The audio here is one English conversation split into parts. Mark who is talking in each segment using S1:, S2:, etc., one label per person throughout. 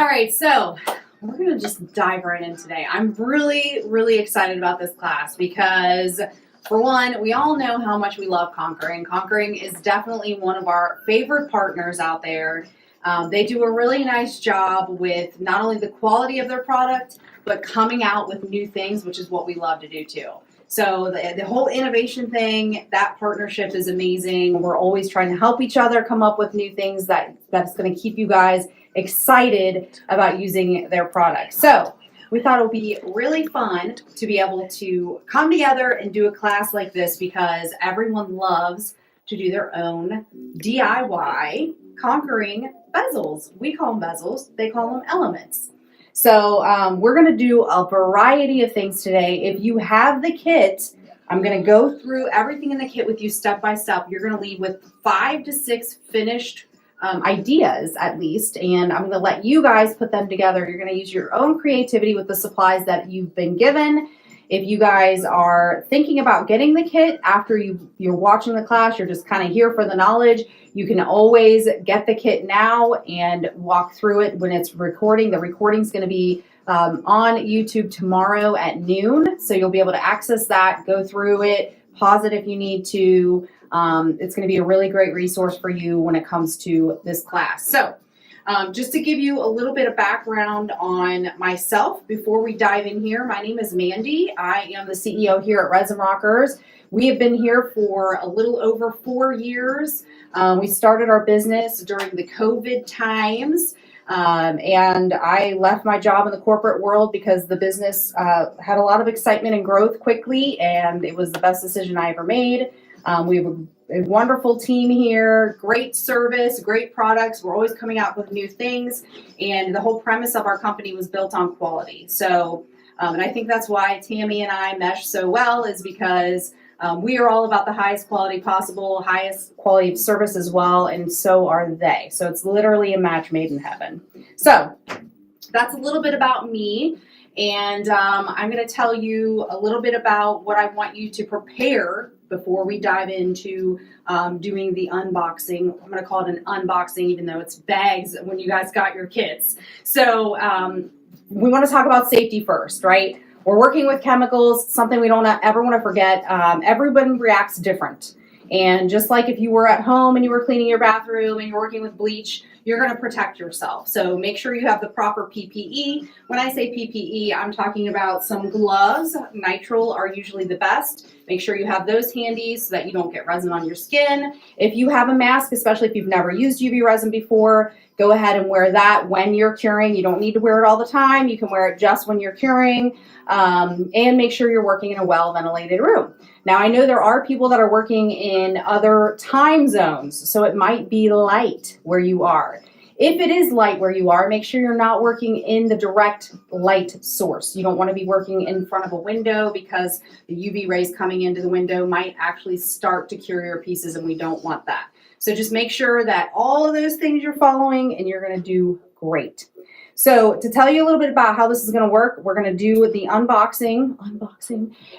S1: right, so we're going to just dive right in today. I'm really excited about this class because, for one, we all know how much we love Conquering. Conquering is definitely one of our favorite partners out there. They do a really nice job with not only the quality of their product, but coming out with new things, which is what we love to do too. So the whole innovation thing, that partnership is amazing. We're always trying to help each other come up with new things that's going to keep you guys excited about using their products. So we thought it would be really fun to be able to come together and do a class like this because everyone loves to do their own DIY Conquering bezels. We call them bezels. They call them elements. So we're going to do a variety of things today. If you have the kit, I'm going to go through everything in the kit with you step by step. You're going to leave with 5 to 6 finished ideas at least, and I'm going to let you guys put them together. You're going to use your own creativity with the supplies that you've been given. If you guys are thinking about getting the kit after you're watching the class, you're just kind of here for the knowledge, you can always get the kit now and walk through it when it's recording. The recording's going to be on YouTube tomorrow at noon, so you'll be able to access that, go through it, pause it if you need to. It's going to be a really great resource for you when it comes to this class. So just to give you a little bit of background on myself before we dive in here, my name is Mandy. I am the CEO here at Resin Rockers. We have been here for a little over 4 years. We started our business during the COVID times, and I left my job in the corporate world because the business had a lot of excitement and growth quickly, and it was the best decision I ever made. We have a wonderful team here, great service, great products. We're always coming out with new things, and the whole premise of our company was built on quality. So, and I think that's why Tammy and I mesh so well, is because we are all about the highest quality possible, highest quality of service as well, and so are they. So it's literally a match made in heaven. So that's a little bit about me. And I'm going to tell you a little bit about what I want you to prepare before we dive into doing the unboxing. I'm going to call it an unboxing, even though it's bags when you guys got your kits. So we want to talk about safety first, right? We're working with chemicals, something we don't ever want to forget. Everyone reacts different. And just like if you were at home and you were cleaning your bathroom and you're working with bleach, you're going to protect yourself. So make sure you have the proper PPE. When I say PPE, I'm talking about some gloves. Nitrile are usually the best. Make sure you have those handy so that you don't get resin on your skin. If you have a mask, especially if you've never used UV resin before, go ahead and wear that when you're curing. You don't need to wear it all the time. You can wear it just when you're curing. And make sure you're working in a well-ventilated room. Now, I know there are people that are working in other time zones, so it might be light where you are. If it is light where you are, make sure you're not working in the direct light source. You don't want to be working in front of a window because the UV rays coming into the window might actually start to cure your pieces, and we don't want that. So just make sure that all of those things you're following, and you're going to do great. So to tell you a little bit about how this is going to work, we're going to do the unboxing,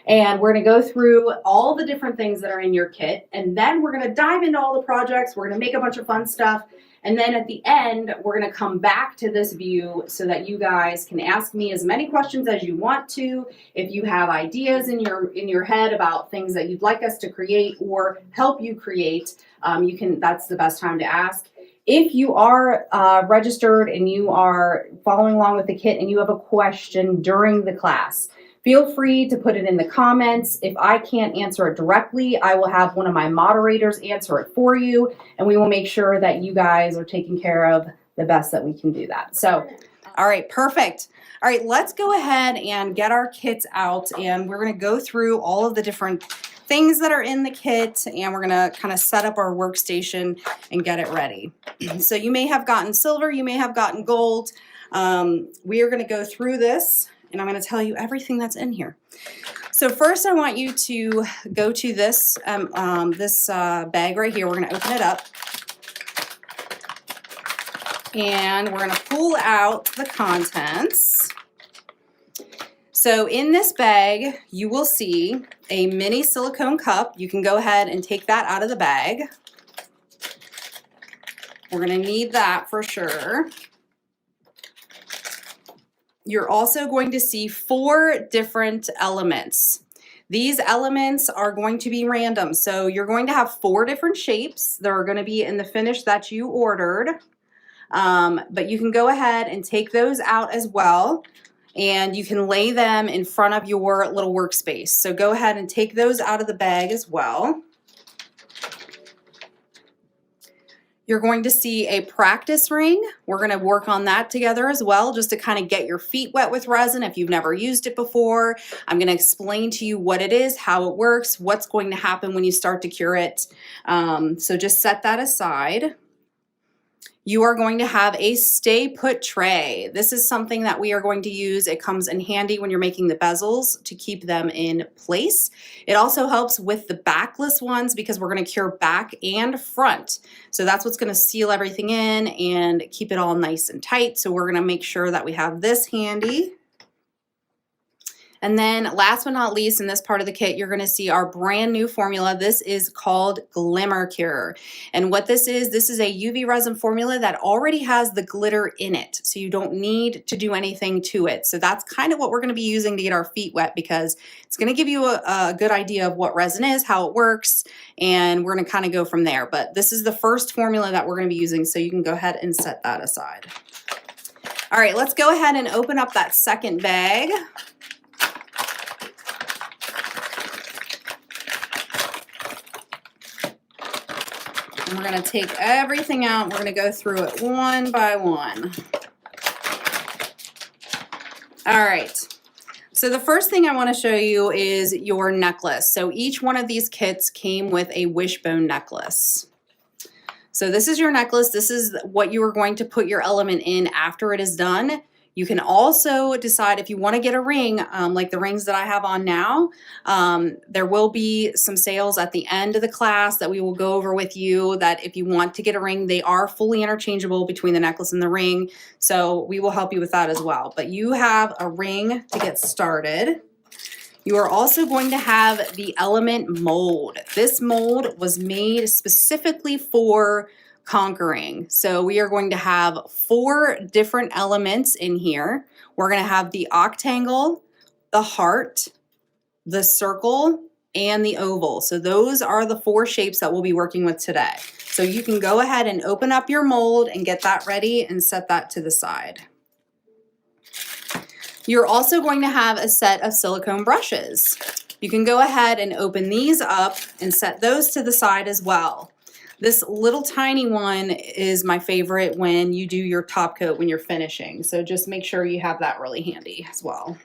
S1: and we're going to go through all the different things that are in your kit, and then we're going to dive into all the projects. We're going to make a bunch of fun stuff, and then at the end, we're going to come back to this view so that you guys can ask me as many questions as you want to. If you have ideas in your head about things that you'd like us to create or help you create, that's the best time to ask. If you are registered and you are following along with the kit and you have a question during the class, feel free to put it in the comments. If I can't answer it directly, I will have one of my moderators answer it for you, and we will make sure that you guys are taken care of the best that we can do that. So, all right, perfect. All right, let's go ahead and get our kits out, and we're going to go through all of the different things that are in the kit, and we're going to kind of set up our workstation and get it ready. So you may have gotten silver, you may have gotten gold. We are going to go through this, and I'm going to tell you everything that's in here. So first I want you to go to this bag right here. We're going to open it up, and we're going to pull out the contents. So in this bag, you will see a mini silicone cup. You can go ahead and take that out of the bag. We're going to need that for sure. you're also going to see 4 different elements. These elements are going to be random. So you're going to have 4 different shapes that are going to be in the finish that you ordered. But you can go ahead and take those out as well, and you can lay them in front of your little workspace. So go ahead and take those out of the bag as well. You're going to see a practice ring. We're going to work on that together as well, just to kind of get your feet wet with resin if you've never used it before. I'm going to explain to you what it is, how it works, what's going to happen when you start to cure it. So just set that aside. You are going to have a stay put tray. This is something that we are going to use. It comes in handy when you're making the bezels to keep them in place. It also helps with the backless ones because we're going to cure back and front. So that's what's going to seal everything in and keep it all nice and tight. So we're going to make sure that we have this handy. And then last but not least, in this part of the kit, you're going to see our brand new formula. This is called Glimmer Cure. And what this is a UV resin formula that already has the glitter in it. So you don't need to do anything to it. So that's kind of what we're going to be using to get our feet wet, because it's going to give you a good idea of what resin is, how it works, and we're going to kind of go from there. But this is the first formula that we're going to be using, so you can go ahead and set that aside. All right, let's go ahead and open up that second bag. And we're going to take everything out. We're going to go through it one by one. All right. So the first thing I want to show you is your necklace. So each one of these kits came with a wishbone necklace. So this is your necklace. This is what you are going to put your element in after it is done. You can also decide if you want to get a ring, like the rings that I have on now. There will be some sales at the end of the class that we will go over with you, that if you want to get a ring, they are fully interchangeable between the necklace and the ring. So we will help you with that as well. But you have a ring to get started. You are also going to have the element mold. This mold was made specifically for conquering. So we are going to have 4 different elements in here. We're going to have the octangle, the heart, the circle, and the oval. So those are the 4 shapes that we'll be working with today. So you can go ahead and open up your mold and get that ready and set that to the side. You're also going to have a set of silicone brushes. You can go ahead and open these up and set those to the side as well. This little tiny one is my favorite when you do your top coat when you're finishing. So just make sure you have that really handy as well.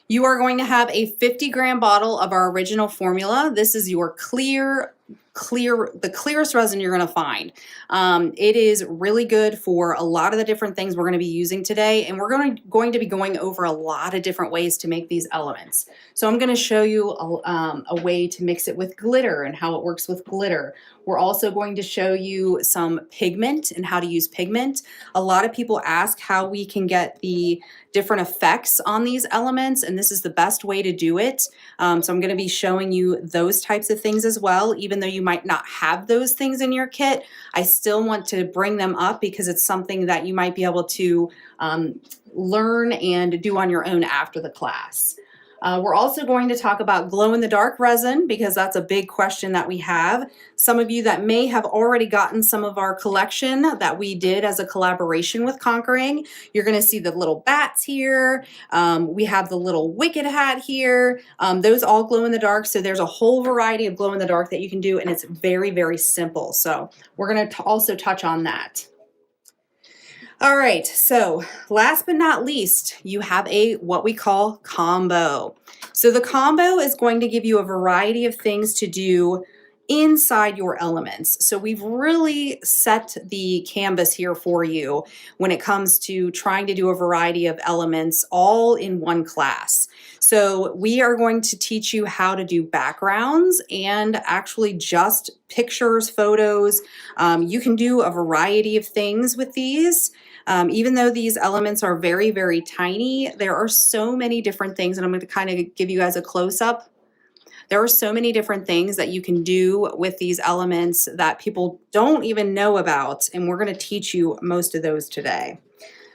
S1: You are going to have a 50-gram bottle of our original formula. This is your the clearest resin you're going to find. It is really good for a lot of the different things we're going to be using today, and we're going to be going over a lot of different ways to make these elements. So I'm going to show you a way to mix it with glitter and how it works with glitter. We're also going to show you some pigment and how to use pigment. A lot of people ask how we can get the different effects on these elements, and this is the best way to do it. So I'm going to be showing you those types of things as well. Even though you might not have those things in your kit, I still want to bring them up because it's something that you might be able to learn and do on your own after the class. We're also going to talk about glow-in-the-dark resin because that's a big question that we have. Some of you that may have already gotten some of our collection that we did as a collaboration with Conquering, you're going to see the little bats here. We have the little wicked hat here. Those all glow in the dark. So there's a whole variety of glow in the dark that you can do, and it's very, very simple. So we're going to also touch on that. All right, so last but not least, you have what we call combo. So the combo is going to give you a variety of things to do inside your elements. So we've really set the canvas here for you when it comes to trying to do a variety of elements all in one class. So we are going to teach you how to do backgrounds and actually just pictures, photos. You can do a variety of things with these. Even though these elements are very, very tiny, there are so many different things, and I'm going to kind of give you guys a close-up. There are so many different things that you can do with these elements that people don't even know about, and we're going to teach you most of those today.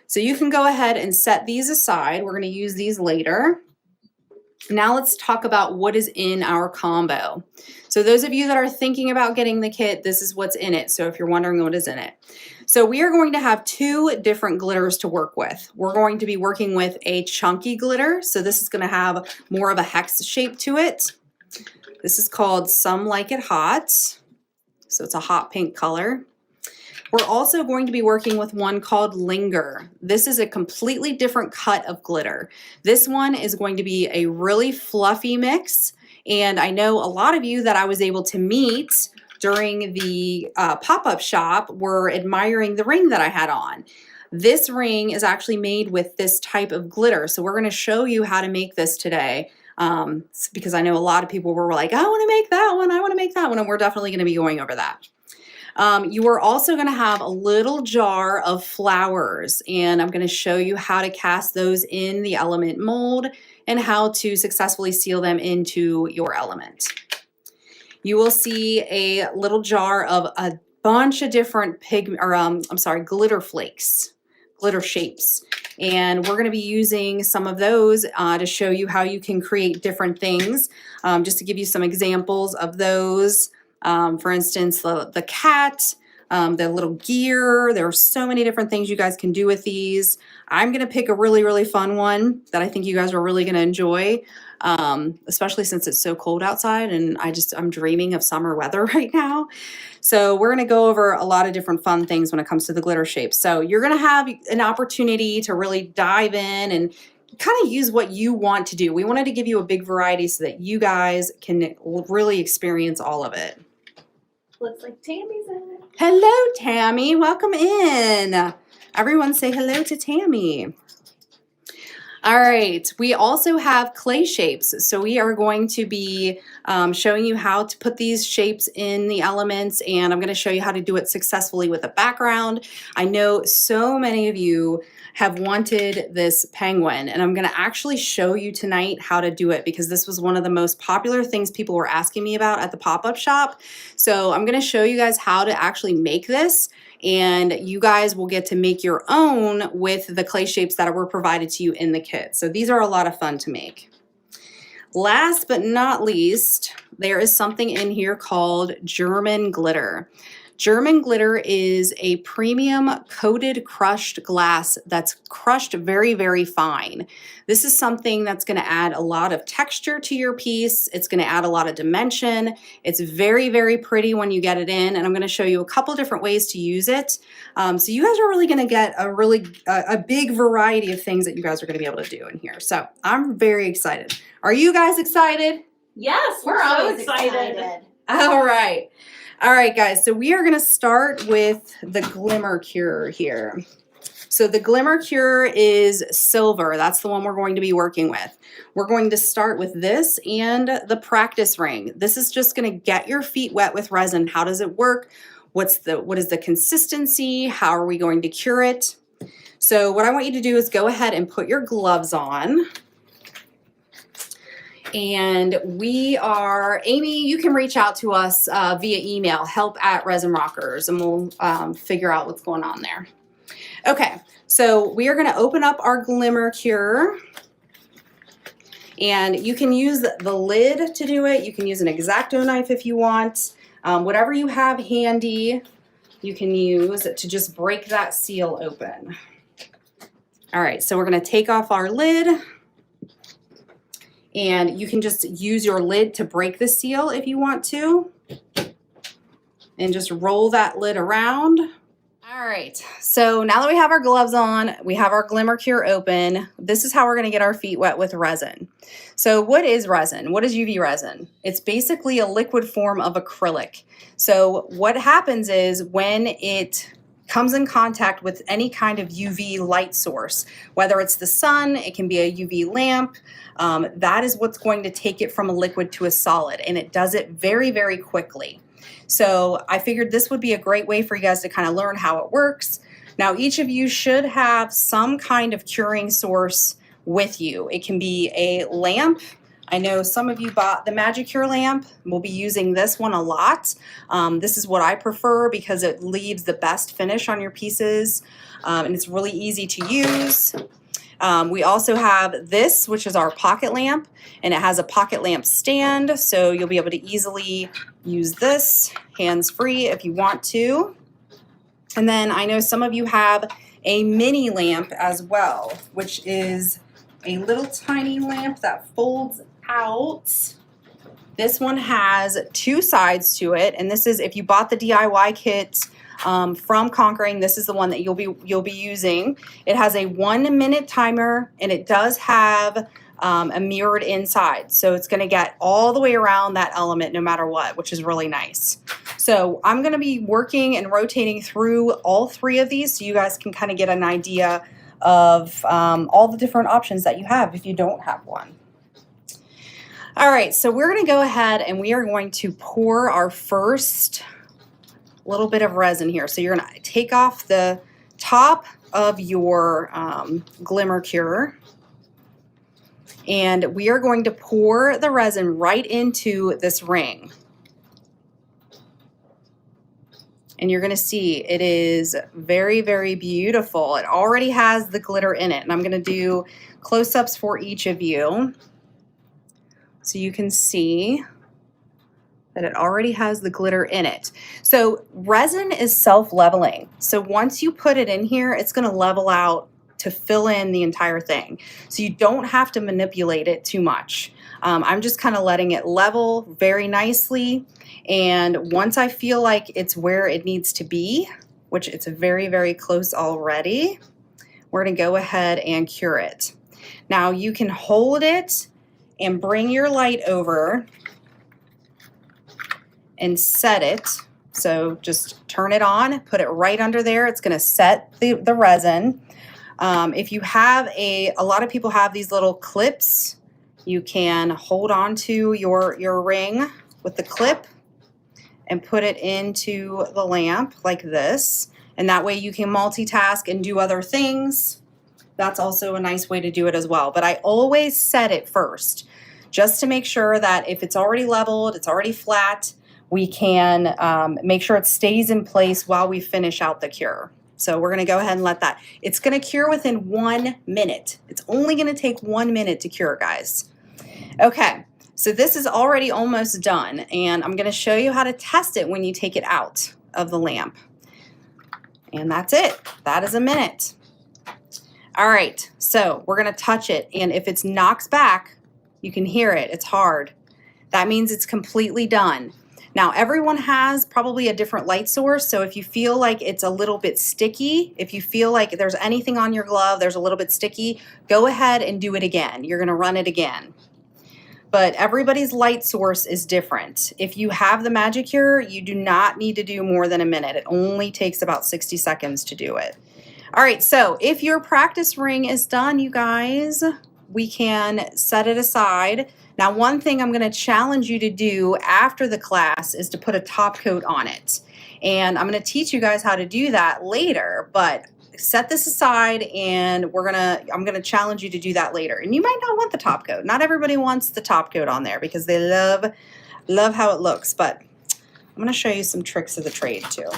S1: So you can go ahead and set these aside. We're going to use these later. Now let's talk about what is in our combo. So those of you that are thinking about getting the kit, this is what's in it. So if you're wondering what is in it. So we are going to have two different glitters to work with. We're going to be working with a chunky glitter. So this is going to have more of a hex shape to it. This is called Some Like It Hot. So it's a hot pink color. We're also going to be working with one called Linger. This is a completely different cut of glitter. This one is going to be a really fluffy mix. And I know a lot of you that I was able to meet during the pop-up shop were admiring the ring that I had on. This ring is actually made with this type of glitter. So we're going to show you how to make this today. Because I know a lot of people were like, I want to make that one. I want to make that one. And we're definitely going to be going over that. You are also going to have a little jar of flowers, and I'm going to show you how to cast those in the element mold and how to successfully seal them into your element. You will see a little jar of a bunch of different glitter flakes, glitter shapes. And we're going to be using some of those to show you how you can create different things. Just to give you some examples of those. For instance, the cat, the little gear. There are so many different things you guys can do with these. I'm going to pick a really, really fun one that I think you guys are really going to enjoy, especially since it's so cold outside and I'm dreaming of summer weather right now. So we're going to go over a lot of different fun things when it comes to the glitter shapes. So you're going to have an opportunity to really dive in and kind of use what you want to do. We wanted to give you a big variety so that you guys can really experience all of it.
S2: Looks like Tammy's in it.
S1: Hello, Tammy. Welcome in. Everyone say hello to Tammy. All right. We also have clay shapes. So we are going to be showing you how to put these shapes in the elements, and I'm going to show you how to do it successfully with a background. I know so many of you have wanted this penguin, and I'm going to actually show you tonight how to do it because this was one of the most popular things people were asking me about at the pop-up shop. So I'm going to show you guys how to actually make this, and you guys will get to make your own with the clay shapes that were provided to you in the kit. So these are a lot of fun to make. Last but not least, there is something in here called German glitter. German glitter is a premium coated crushed glass that's crushed very, very fine. This is something that's going to add a lot of texture to your piece. It's going to add a lot of dimension. It's very, very pretty when you get it in, and I'm going to show you a couple different ways to use it. So you guys are really going to get a big variety of things that you guys are going to be able to do in here. So I'm very excited. Are you guys excited?
S2: Yes, we're so excited.
S1: All right. All right, guys, so we are going to start with the Glimmer Cure here. So the Glimmer Cure is silver. That's the one we're going to be working with. We're going to start with this and the practice ring. This is just going to get your feet wet with resin. How does it work? What is the consistency? How are we going to cure it? So what I want you to do is go ahead and put your gloves on. And Amy, you can reach out to us via email, help@resinrockers, and we'll figure out what's going on there. Okay, so we are going to open up our Glimmer Cure. And you can use the lid to do it. You can use an X-Acto knife if you want. Whatever you have handy, you can use to just break that seal open. All right, so we're going to take off our lid. And you can just use your lid to break the seal if you want to. And just roll that lid around. All right, so now that we have our gloves on, we have our Glimmer Cure open, this is how we're gonna get our feet wet with resin. So what is resin? What is UV resin? It's basically a liquid form of acrylic. So what happens is when it comes in contact with any kind of UV light source, whether it's the sun, it can be a UV lamp, that is what's going to take it from a liquid to a solid, and it does it very, very quickly. So I figured this would be a great way for you guys to kind of learn how it works. Now, each of you should have some kind of curing source with you. It can be a lamp, I know some of you bought the Magicure lamp. We'll be using this one a lot. This is what I prefer because it leaves the best finish on your pieces, and it's really easy to use. We also have this, which is our pocket lamp, and it has a pocket lamp stand, so you'll be able to easily use this hands-free if you want to. And then I know some of you have a mini lamp as well, which is a little tiny lamp that folds out. This one has two sides to it, and this is if you bought the DIY kit from Conquering, this is the one that you'll be using. It has a 1 minute timer, and it does have a mirrored inside, so it's going to get all the way around that element no matter what, which is really nice. So I'm going to be working and rotating through all three of these so you guys can kind of get an idea of all the different options that you have if you don't have one. All right, so we're going to go ahead and we are going to pour our first little bit of resin here. So you're going to take off the top of your glimmer cure, and we are going to pour the resin right into this ring. And you're going to see it is very, very beautiful. It already has the glitter in it, and I'm going to do close-ups for each of you so you can see that it already has the glitter in it. So resin is self-leveling. So once you put it in here, it's going to level out to fill in the entire thing. So you don't have to manipulate it too much. I'm just kind of letting it level very nicely. And once I feel like it's where it needs to be, which it's very, very close already, we're going to go ahead and cure it. Now you can hold it and bring your light over and set it. So just turn it on, put it right under there. It's going to set the resin. If you have a lot of people have these little clips, you can hold on to your ring with the clip and put it into the lamp like this. And that way you can multitask and do other things. That's also a nice way to do it as well. But I always set it first, just to make sure that if it's already leveled, it's already flat, we can make sure it stays in place while we finish out the cure. So we're going to go ahead and let that. It's going to cure within 1 minute. It's only going to take 1 minute to cure, guys. Okay, so this is already almost done, and I'm going to show you how to test it when you take it out of the lamp. And that's it. That is 1 minute. All right, so we're going to touch it, and if it knocks back, you can hear it. It's hard. That means it's completely done. Now, everyone has probably a different light source, so if you feel like it's a little bit sticky, if you feel like there's anything on your glove, there's a little bit sticky, go ahead and do it again. You're going to run it again. But everybody's light source is different. If you have the Magicure, you do not need to do more than 1 minute. It only takes about 60 seconds to do it. All right, so if your practice ring is done, you guys, we can set it aside. Now, one thing I'm going to challenge you to do after the class is to put a top coat on it. And I'm going to teach you guys how to do that later, but set this aside and I'm going to challenge you to do that later. And you might not want the top coat. Not everybody wants the top coat on there because they love how it looks, but I'm going to show you some tricks of the trade too.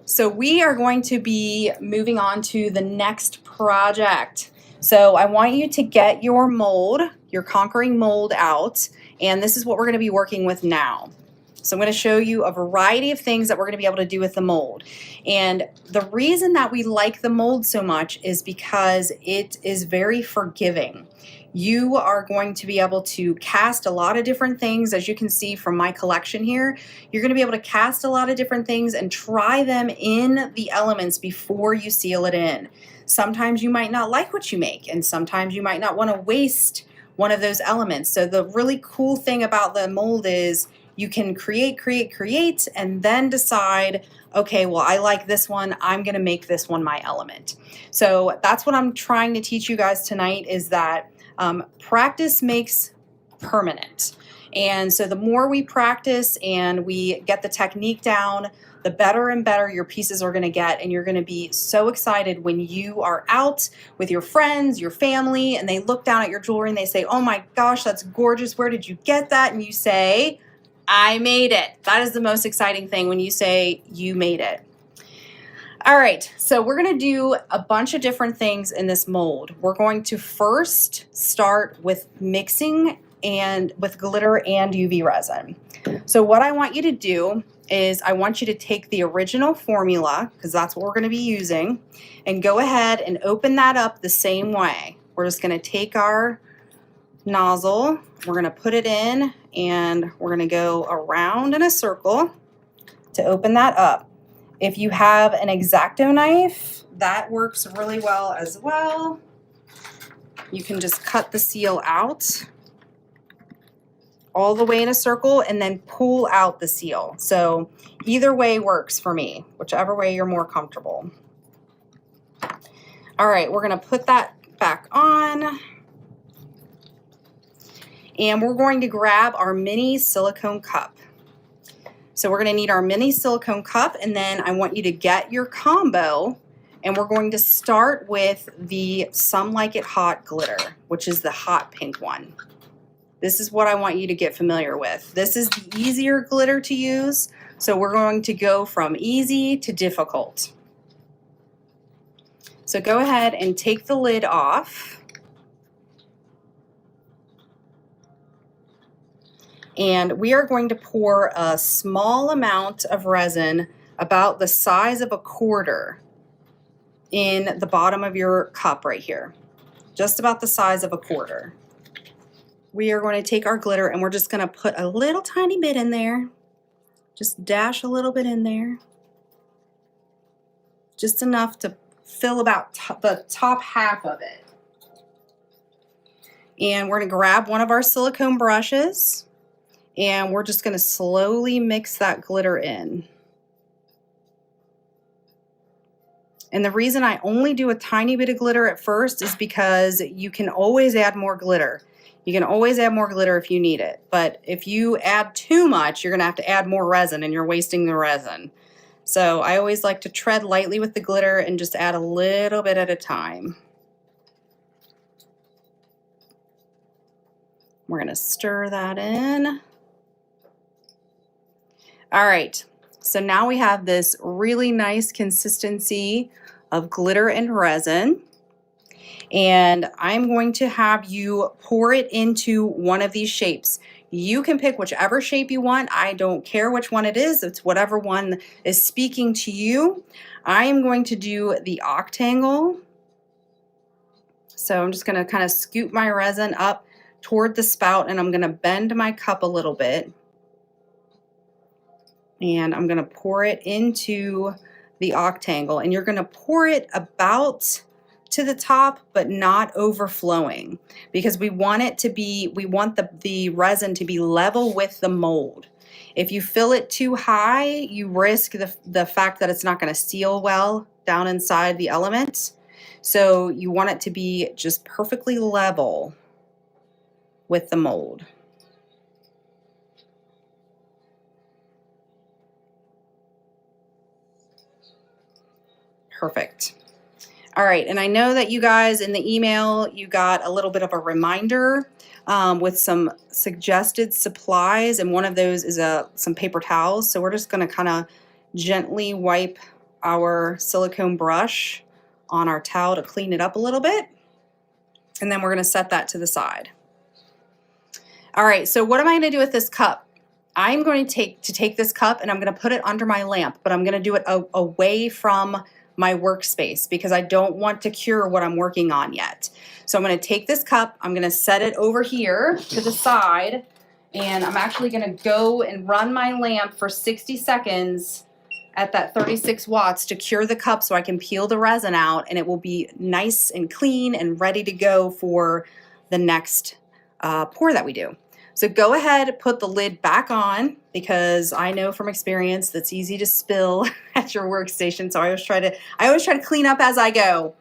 S1: So we are going to be moving on to the next project. So I want you to get your mold, your Conquering mold out, and this is what we're going to be working with now. So I'm going to show you a variety of things that we're going to be able to do with the mold. And the reason that we like the mold so much is because it is very forgiving. You are going to be able to cast a lot of different things. As you can see from my collection here, you're going to be able to cast a lot of different things and try them in the elements before you seal it in. Sometimes you might not like what you make, and sometimes you might not want to waste one of those elements. So the really cool thing about the mold is you can create, and then decide, okay, well, I like this one. I'm going to make this one my element. So that's what I'm trying to teach you guys tonight, is that practice makes permanent. And so the more we practice and we get the technique down, the better and better your pieces are going to get, and you're going to be so excited when you are out with your friends, your family, and they look down at your jewelry and they say, oh my gosh, that's gorgeous. Where did you get that? And you say, I made it. That is the most exciting thing, when you say you made it. All right, so we're going to do a bunch of different things in this mold. We're going to first start with mixing and with glitter and UV resin. So what I want you to do is I want you to take the original formula, because that's what we're going to be using, and go ahead and open that up the same way. We're just going to take our nozzle, we're going to put it in, and we're going to go around in a circle to open that up. If you have an X-Acto knife, that works really well as well. You can just cut the seal out all the way in a circle and then pull out the seal. So either way works for me, whichever way you're more comfortable. All right, we're gonna put that back on. And we're going to grab our mini silicone cup. So we're gonna need our mini silicone cup, and then I want you to get your combo, and we're going to start with the Some Like It Hot glitter, which is the hot pink one. This is what I want you to get familiar with. This is the easier glitter to use, so we're going to go from easy to difficult. So go ahead and take the lid off. And we are going to pour a small amount of resin, about the size of a quarter, in the bottom of your cup right here. Just about the size of a quarter. We are going to take our glitter and we're just going to put a little tiny bit in there. Just dash a little bit in there. Just enough to fill about the top half of it. And we're going to grab one of our silicone brushes and we're just going to slowly mix that glitter in. And the reason I only do a tiny bit of glitter at first is because you can always add more glitter. You can always add more glitter if you need it. But if you add too much, you're going to have to add more resin and you're wasting the resin. So I always like to tread lightly with the glitter and just add a little bit at a time. We're going to stir that in. All right, so now we have this really nice consistency of glitter and resin. And I'm going to have you pour it into one of these shapes. You can pick whichever shape you want. I don't care which one it is. It's whatever one is speaking to you. I am going to do the octangle. So I'm just going to kind of scoop my resin up toward the spout, and I'm going to bend my cup a little bit. And I'm going to pour it into the octangle. And you're going to pour it about to the top, but not overflowing, because we want it to be, we want the resin to be level with the mold. If you fill it too high, you risk the fact that it's not going to seal well down inside the element. So you want it to be just perfectly level with the mold. Perfect. All right, and I know that you guys in the email, you got a little bit of a reminder with some suggested supplies, and one of those is some paper towels. So we're just going to kind of gently wipe our silicone brush on our towel to clean it up a little bit, and then we're going to set that to the side. All right, so what am I going to do with this cup? I'm going to take this cup and I'm going to put it under my lamp, but I'm going to do it away from my workspace because I don't want to cure what I'm working on yet. So I'm going to take this cup, I'm going to set it over here to the side, and I'm actually going to go and run my lamp for 60 seconds at that 36 watts to cure the cup so I can peel the resin out, and it will be nice and clean and ready to go for the next pour that we do. So go ahead, put the lid back on, because I know from experience that's easy to spill at your workstation. So I always try to clean up as I go.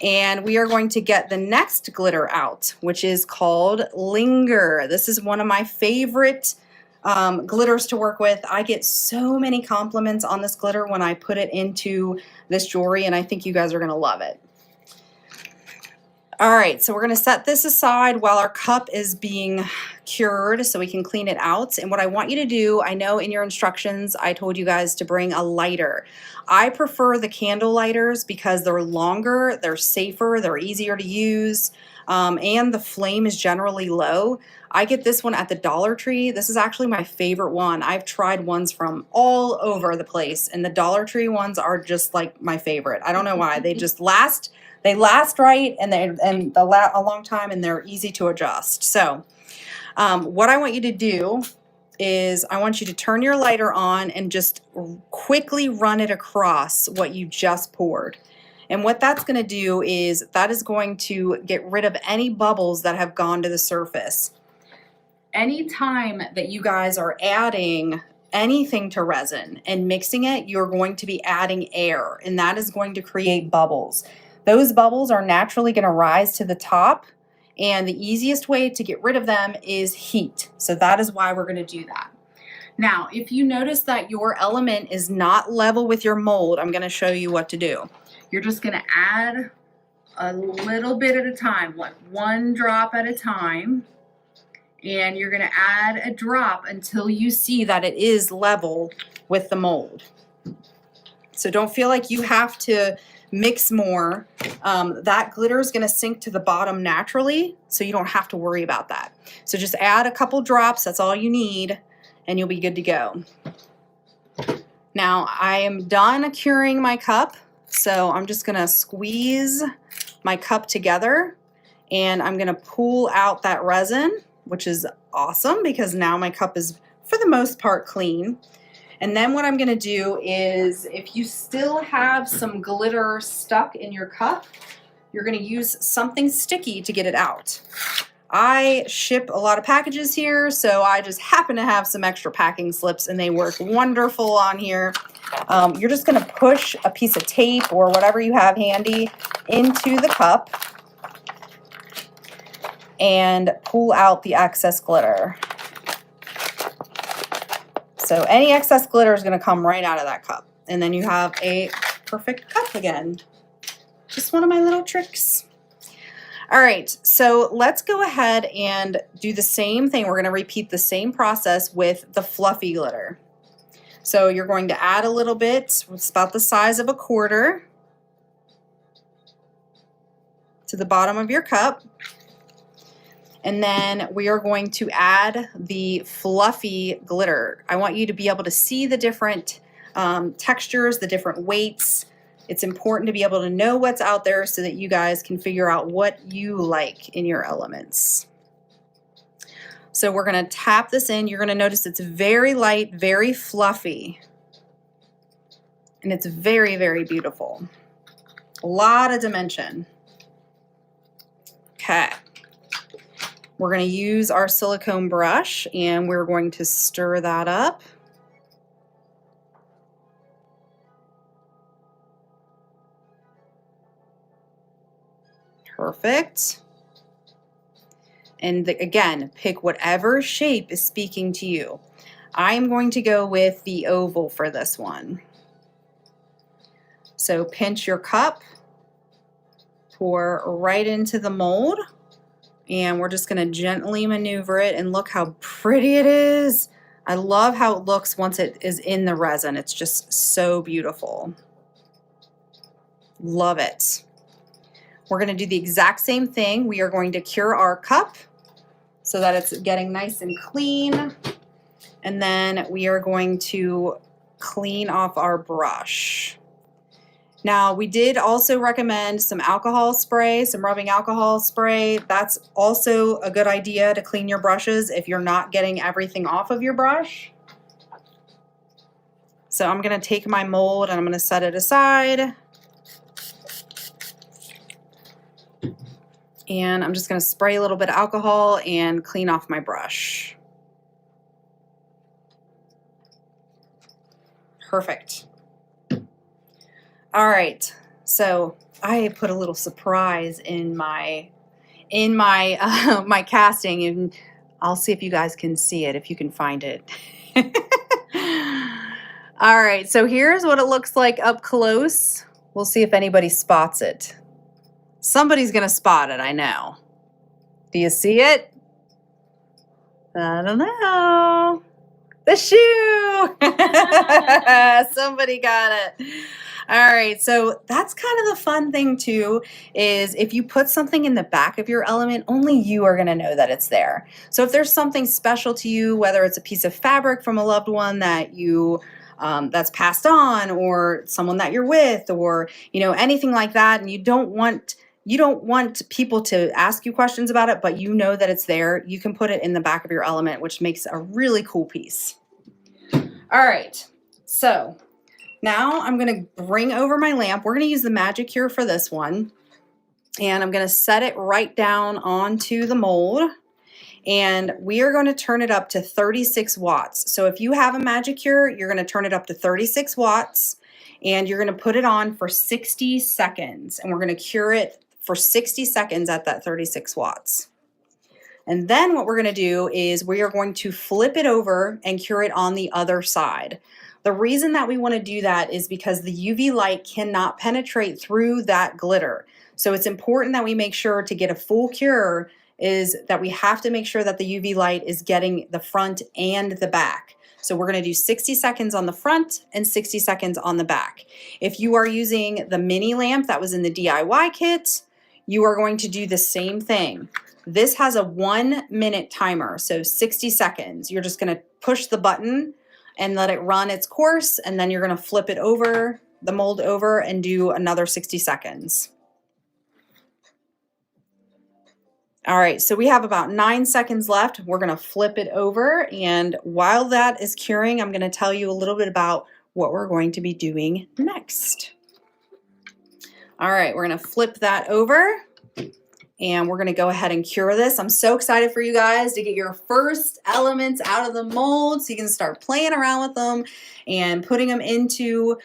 S1: And we are going to get the next glitter out, which is called Linger. This is one of my favorite
S3: glitters to work with. I get so many compliments on this glitter when I put it into this jewelry, and I think you guys are gonna love it. All right, so we're gonna set this aside while our cup is being cured so we can clean it out. And what I want you to do, I know in your instructions, I told you guys to bring a lighter. I prefer the candle lighters because they're longer, they're safer, they're easier to use, and the flame is generally low. I get this one at the Dollar Tree. This is actually my favorite one. I've tried ones from all over the place, and the Dollar Tree ones are just like my favorite. I don't know why. They just last. They last right, and a long time, and they're easy to adjust. So what I want you to do is I want you to turn your lighter on and just quickly run it across what you just poured. And what that's going to do is that is going to get rid of any bubbles that have gone to the surface. Anytime that you guys are adding anything to resin and mixing it, you're going to be adding air, and that is going to create bubbles. Those bubbles are naturally going to rise to the top, and the easiest way to get rid of them is heat. So that is why we're going to do that. Now, if you notice that your element is not level with your mold, I'm going to show you what to do. You're just going to add a little bit at a time, like one drop at a time, and you're going to add a drop until you see that it is level with the mold. So don't feel like you have to mix more. That glitter is going to sink to the bottom naturally, so you don't have to worry about that. So just add a couple drops, that's all you need, and you'll be good to go. Now I am done curing my cup, so I'm just going to squeeze my cup together, and I'm going to pull out that resin, which is awesome because now my cup is for the most part clean. And then what I'm going to do is, if you still have some glitter stuck in your cup, you're going to use something sticky to get it out. I ship a lot of packages here, so I just happen to have some extra packing slips, and they work wonderful on here. You're just going to push a piece of tape or whatever you have handy into the cup and pull out the excess glitter. So any excess glitter is going to come right out of that cup. And then you have a perfect cup again. Just one of my little tricks. All right, so let's go ahead and do the same thing. We're going to repeat the same process with the fluffy glitter. So you're going to add a little bit, it's about the size of a quarter, to the bottom of your cup. And then we are going to add the fluffy glitter. I want you to be able to see the different textures, the different weights. It's important to be able to know what's out there so that you guys can figure out what you like in your elements. So we're going to tap this in. You're going to notice it's very light, very fluffy. And it's very, very beautiful. A lot of dimension. Okay. We're going to use our silicone brush, and we're going to stir that up. Perfect. And again, pick whatever shape is speaking to you. I am going to go with the oval for this one. So pinch your cup, pour right into the mold. And we're just going to gently maneuver it, and look how pretty it is. I love how it looks once it is in the resin. It's just so beautiful. Love it. We're going to do the exact same thing. We are going to cure our cup so that it's getting nice and clean. And then we are going to clean off our brush. Now, we did also recommend some alcohol spray, some rubbing alcohol spray. That's also a good idea to clean your brushes if you're not getting everything off of your brush. So I'm going to take my mold and I'm going to set it aside. And I'm just going to spray a little bit of alcohol and clean off my brush. Perfect. All right, so I put a little surprise in my my casting, and I'll see if you guys can see it, if you can find it. All right, so here's what it looks like up close. We'll see if anybody spots it. Somebody's gonna spot it, I know. Do you see it? I don't know. The shoe! Somebody got it. All right, so that's kind of the fun thing too, is if you put something in the back of your element, only you are gonna know that it's there. So if there's something special to you, whether it's a piece of fabric from a loved one that you that's passed on, or someone that you're with, or anything like that, and you don't want people to ask you questions about it, but you know that it's there, you can put it in the back of your element, which makes a really cool piece. All right, so now I'm going to bring over my lamp. We're going to use the magic cure for this one, and I'm going to set it right down onto the mold. And we are going to turn it up to 36 watts. So if you have a magic cure, you're going to turn it up to 36 watts and you're going to put it on for 60 seconds. And we're going to cure it for 60 seconds at that 36 watts. And then what we're going to do is we are going to flip it over and cure it on the other side. The reason that we want to do that is because the UV light cannot penetrate through that glitter. So it's important that we make sure to get a full cure is that we have to make sure that the UV light is getting the front and the back. So we're going to do 60 seconds on the front and 60 seconds on the back. If you are using the mini lamp that was in the DIY kit, you are going to do the same thing. This has a 1 minute timer, so 60 seconds. You're just going to push the button and let it run its course, and then you're going to flip it over, the mold over, and do another 60 seconds. All right, so we have about 9 seconds left. We're going to flip it over, and while that is curing, I'm going to tell you a little bit about what we're going to be doing next. All right, we're going to flip that over, and we're going to go ahead and cure this. I'm so excited for you guys to get your first elements out of the mold so you can start playing around with them and putting them into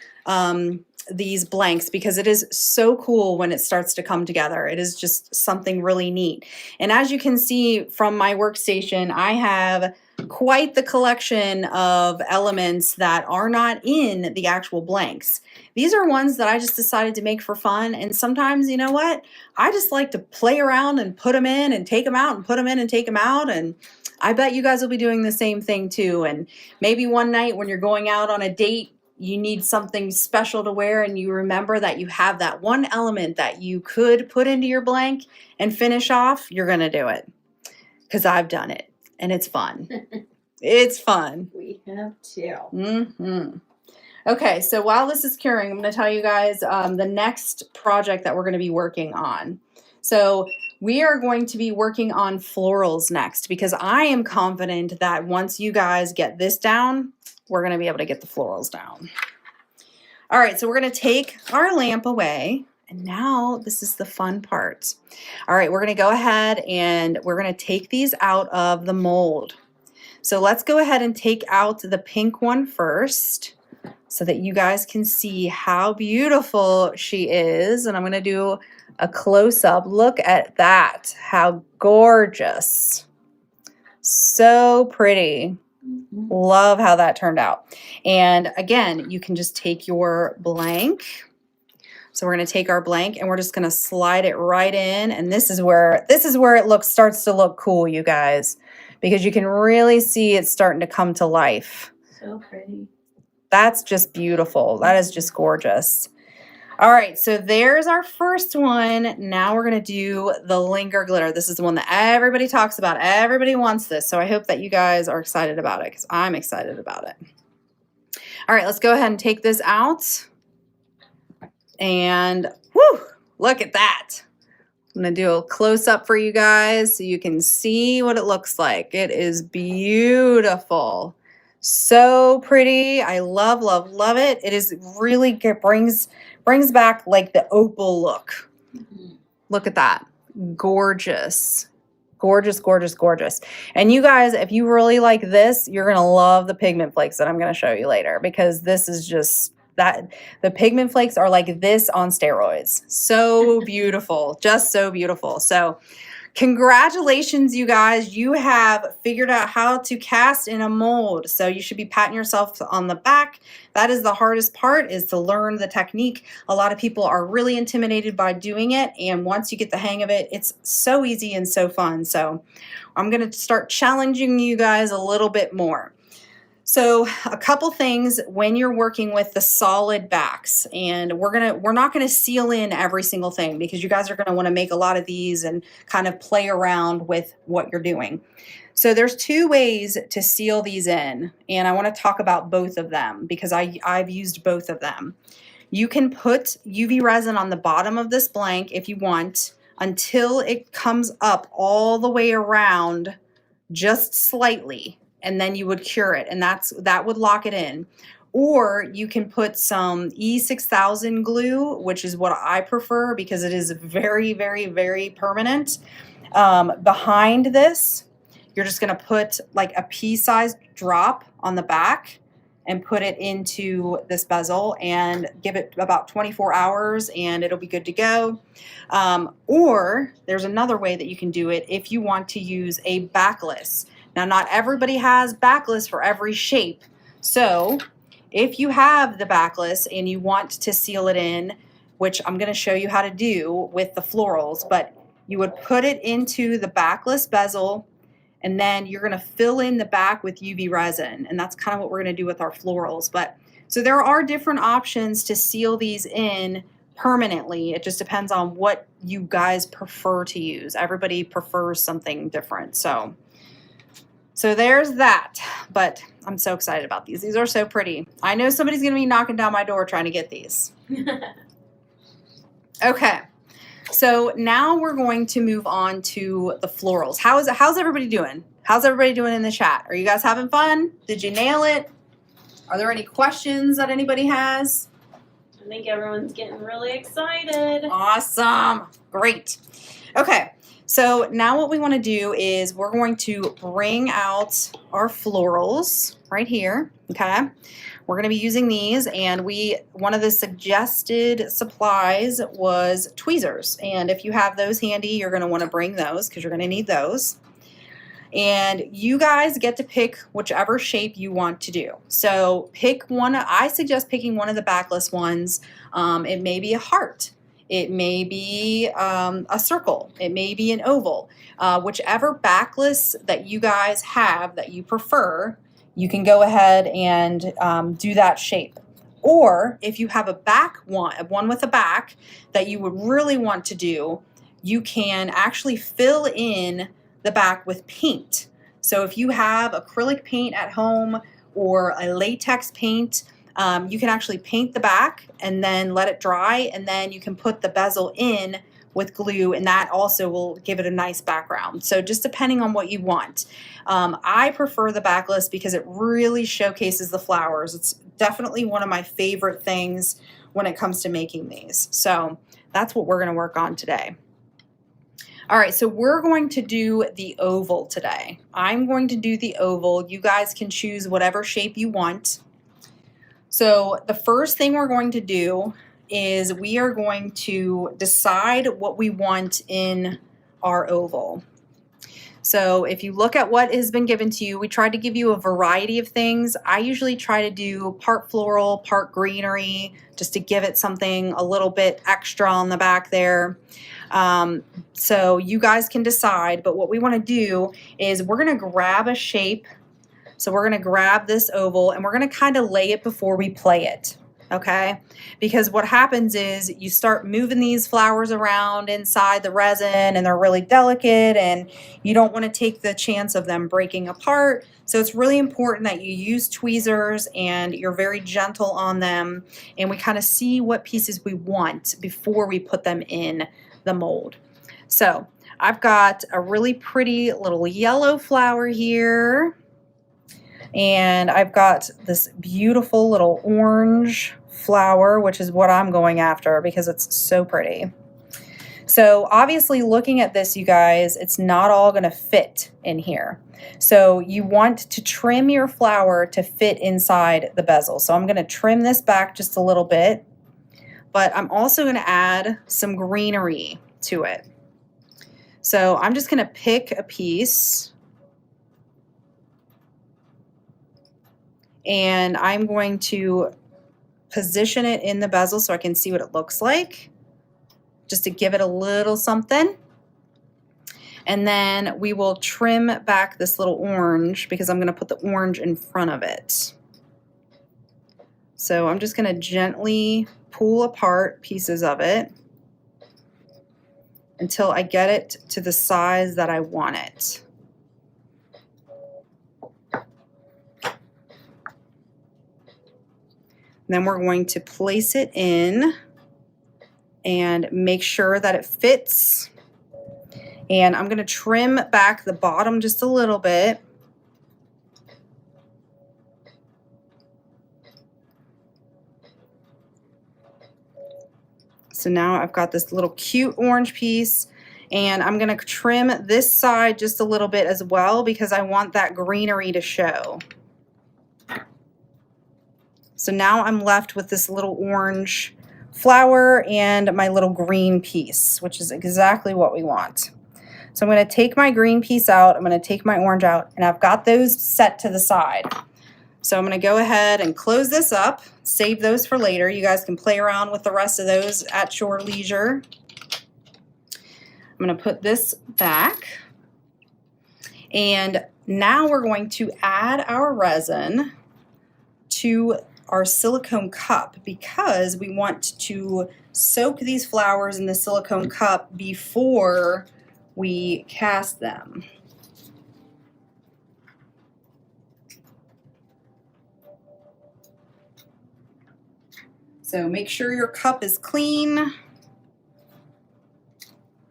S3: these blanks, because it is so cool when it starts to come together. It is just something really neat. And as you can see from my workstation, I have quite the collection of elements that are not in the actual blanks. These are ones that I just decided to make for fun. And sometimes, you know what? I just like to play around and put them in and take them out and put them in and take them out. And I bet you guys will be doing the same thing too. And maybe one night when you're going out on a date, you need something special to wear and you remember that you have that one element that you could put into your blank and finish off, you're going to do it. Because I've done it and it's fun. It's fun.
S2: We have too.
S3: Mm-hmm. Okay, so while this is curing, I'm going to tell you guys the next project that we're going to be working on. So we are going to be working on florals next, because I am confident that once you guys get this down, we're going to be able to get the florals down. All right, so we're going to take our lamp away, and now this is the fun part. All right, we're going to go ahead and we're going to take these out of the mold. So let's go ahead and take out the pink one first so that you guys can see how beautiful she is. And I'm going to do a close-up. Look at that. How gorgeous. So pretty. Love how that turned out. And again, you can just take your blank. So we're going to take our blank and we're just going to slide it right in. And this is where it starts to look cool, you guys, because you can really see it starting to come to life.
S2: So pretty.
S3: That's just beautiful. That is just gorgeous. All right, so there's our first one. Now we're going to do the Linger Glitter. This is the one that everybody talks about. Everybody wants this. So I hope that you guys are excited about it, because I'm excited about it. All right, let's go ahead and take this out. And whoo, look at that. I'm going to do a close-up for you guys so you can see what it looks like. It is beautiful. So pretty. I love, love, love it. It is really brings back like the opal look. Look at that. Gorgeous. Gorgeous, gorgeous, gorgeous. And you guys, if you really like this, you're going to love the pigment flakes that I'm going to show you later, because this is just that. The pigment flakes are like this on steroids. So beautiful. Just so beautiful. So Congratulations, you guys. You have figured out how to cast in a mold. So you should be patting yourself on the back. That is the hardest part, is to learn the technique. A lot of people are really intimidated by doing it. And once you get the hang of it, it's so easy and so fun. So I'm going to start challenging you guys a little bit more. So a couple things when you're working with the solid backs, and we're not gonna seal in every single thing because you guys are gonna wanna make a lot of these and kind of play around with what you're doing. So there's two ways to seal these in, and I wanna talk about both of them because I've used both of them. You can put UV resin on the bottom of this blank if you want until it comes up all the way around just slightly, and then you would cure it, and that would lock it in. Or you can put some E6000 glue, which is what I prefer because it is very, very, very permanent. Behind this, you're just gonna put like a pea-sized drop on the back and put it into this bezel and give it about 24 hours and it'll be good to go. Or there's another way that you can do it if you want to use a backless. Now, not everybody has backless for every shape. So if you have the backless and you want to seal it in, which I'm going to show you how to do with the florals, but you would put it into the backless bezel and then you're going to fill in the back with UV resin. And that's kind of what we're going to do with our florals. But so there are different options to seal these in permanently. It just depends on what you guys prefer to use. Everybody prefers something different. So there's that, but I'm so excited about these. These are so pretty. I know somebody's going to be knocking down my door trying to get these. Okay, so now we're going to move on to the florals. How's everybody doing? How's everybody doing in the chat? Are you guys having fun? Did you nail it? Are there any questions that anybody has?
S2: I think everyone's getting really excited.
S3: Awesome. Great. Okay. So now what we want to do is we're going to bring out our florals right here, okay? We're going to be using these, and one of the suggested supplies was tweezers. And if you have those handy, you're going to want to bring those because you're going to need those. And you guys get to pick whichever shape you want to do. So pick one. I suggest picking one of the backless ones. It may be a heart. It may be a circle. It may be an oval. Whichever backless that you guys have that you prefer, you can go ahead and do that shape. Or if you have a one with a back that you would really want to do, you can actually fill in the back with paint. So if you have acrylic paint at home or a latex paint, you can actually paint the back and then let it dry, and then you can put the bezel in with glue, and that also will give it a nice background. So just depending on what you want. I prefer the backless because it really showcases the flowers. It's definitely one of my favorite things when it comes to making these. So that's what we're going to work on today. All right, so we're going to do the oval today. I'm going to do the oval. You guys can choose whatever shape you want. So the first thing we're going to do is we are going to decide what we want in our oval. So if you look at what has been given to you, we tried to give you a variety of things. I usually try to do part floral, part greenery, just to give it something a little bit extra on the back there. So you guys can decide, but what we want to do is we're going to grab a shape. So we're going to grab this oval and we're going to kind of lay it before we play it, okay? Because what happens is you start moving these flowers around inside the resin and they're really delicate and you don't want to take the chance of them breaking apart. So it's really important that you use tweezers and you're very gentle on them, and we kind of see what pieces we want before we put them in the mold. So I've got a really pretty little yellow flower here. And I've got this beautiful little orange flower, which is what I'm going after because it's so pretty. So obviously looking at this, you guys, it's not all going to fit in here. So you want to trim your flower to fit inside the bezel. So I'm going to trim this back just a little bit, but I'm also going to add some greenery to it. So I'm just going to pick a piece and I'm going to position it in the bezel so I can see what it looks like, just to give it a little something. And then we will trim back this little orange because I'm going to put the orange in front of it. So I'm just going to gently pull apart pieces of it until I get it to the size that I want it. Then we're going to place it in and make sure that it fits. And I'm going to trim back the bottom just a little bit. So now I've got this little cute orange piece, and I'm going to trim this side just a little bit as well because I want that greenery to show. So now I'm left with this little orange flower and my little green piece, which is exactly what we want. So I'm going to take my green piece out, I'm going to take my orange out, and I've got those set to the side. So I'm going to go ahead and close this up, save those for later. You guys can play around with the rest of those at your leisure. I'm going to put this back. And now we're going to add our resin to our silicone cup because we want to soak these flowers in the silicone cup before we cast them. So make sure your cup is clean. I'm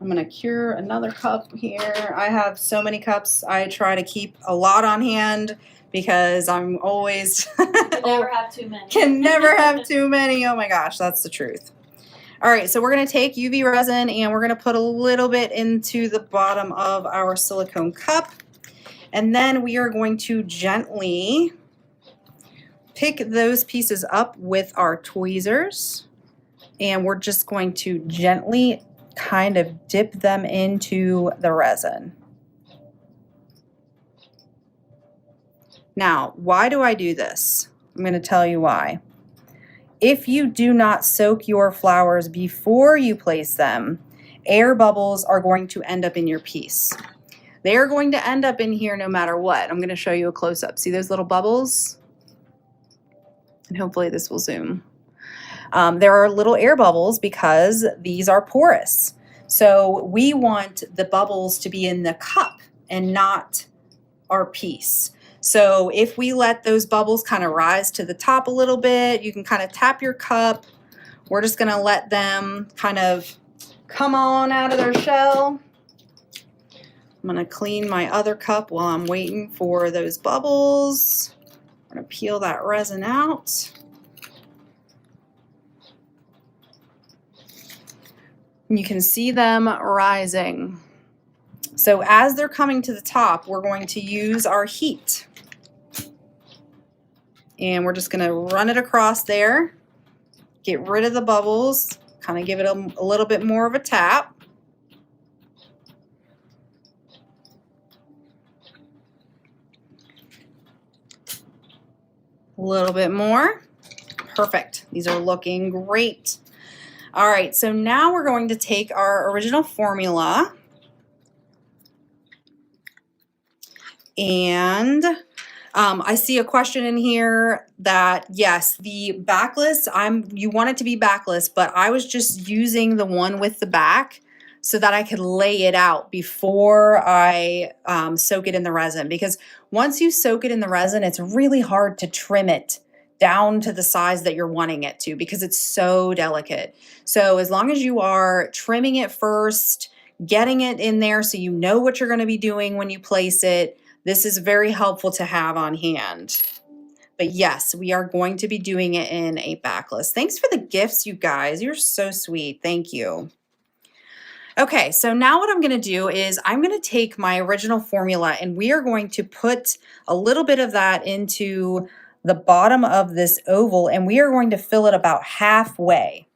S3: going to cure another cup here. I have so many cups. I try to keep a lot on hand because I'm always
S2: Can never have too many.
S3: Can never have too many. Oh my gosh, that's the truth. All right, so we're going to take UV resin and we're going to put a little bit into the bottom of our silicone cup. And then we are going to gently pick those pieces up with our tweezers, and we're just going to gently kind of dip them into the resin. Now, why do I do this? I'm going to tell you why. If you do not soak your flowers before you place them, air bubbles are going to end up in your piece. They are going to end up in here no matter what. I'm going to show you a close-up. See those little bubbles? And hopefully this will zoom. There are little air bubbles because these are porous. So we want the bubbles to be in the cup and not our piece. So if we let those bubbles kind of rise to the top a little bit, you can kind of tap your cup. We're just going to let them kind of come on out of their shell. I'm going to clean my other cup while I'm waiting for those bubbles. I'm going to peel that resin out. You can see them rising. So as they're coming to the top, we're going to use our heat. And we're just going to run it across there, get rid of the bubbles, kind of give it a little bit more of a tap. A little bit more. Perfect. These are looking great. All right, so now we're going to take our original formula and I see a question in here that yes, the backless, you want it to be backless, but I was just using the one with the back so that I could lay it out before I soak it in the resin, because once you soak it in the resin, it's really hard to trim it down to the size that you're wanting it to because it's so delicate. So as long as you are trimming it first, getting it in there so you know what you're going to be doing when you place it, this is very helpful to have on hand. But yes, we are going to be doing it in a backless. Thanks for the gifts, you guys. You're so sweet. Thank you. Okay, so now what I'm going to do is I'm going to take my original formula and we are going to put a little bit of that into the bottom of this oval, and we are going to fill it about halfway.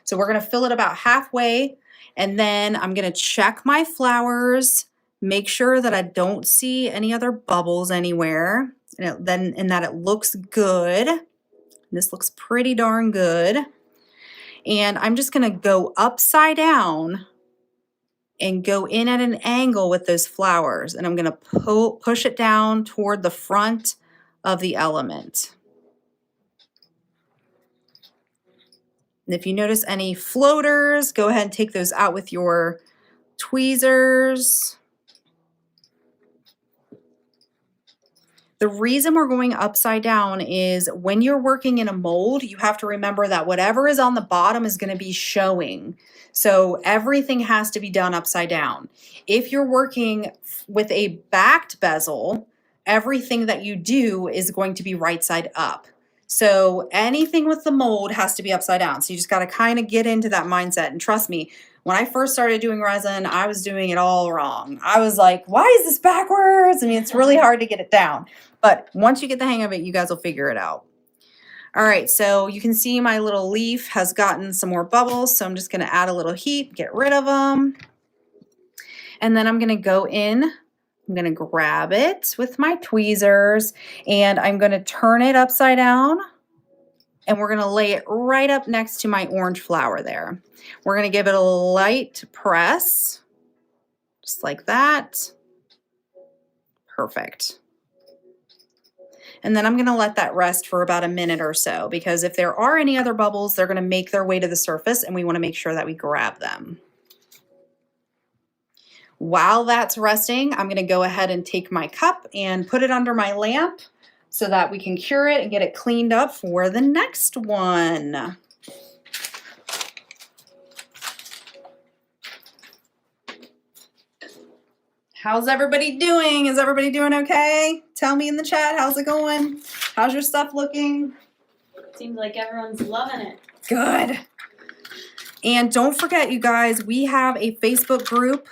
S3: So we're going to fill it about halfway, And then I'm gonna check my flowers, make sure that I don't see any other bubbles anywhere, and that it looks good. This looks pretty darn good. And I'm just gonna go upside down and go in at an angle with those flowers. And I'm gonna push it down toward the front of the element. And if you notice any floaters, go ahead and take those out with your tweezers. The reason we're going upside down is when you're working in a mold, you have to remember that whatever is on the bottom is going to be showing. So everything has to be done upside down. If you're working with a backed bezel, everything that you do is going to be right side up. So anything with the mold has to be upside down. So you just got to kind of get into that mindset. And trust me, when I first started doing resin, I was doing it all wrong. I was like, why is this backwards? I mean, it's really hard to get it down. But once you get the hang of it, you guys will figure it out. All right, so you can see my little leaf has gotten some more bubbles. So I'm just gonna add a little heat, get rid of them. And then I'm gonna go in, I'm gonna grab it with my tweezers and I'm gonna turn it upside down and we're gonna lay it right up next to my orange flower there. We're gonna give it a light press, just like that. Perfect. And then I'm gonna let that rest for about a minute or so because if there are any other bubbles, they're gonna make their way to the surface and we wanna make sure that we grab them. While that's resting, I'm gonna go ahead and take my cup and put it under my lamp so that we can cure it and get it cleaned up for the next one. How's everybody doing? Is everybody doing okay? Tell me in the chat, how's it going? How's your stuff looking?
S2: Seems like everyone's loving it.
S3: Good. And don't forget, you guys, we have a Facebook group.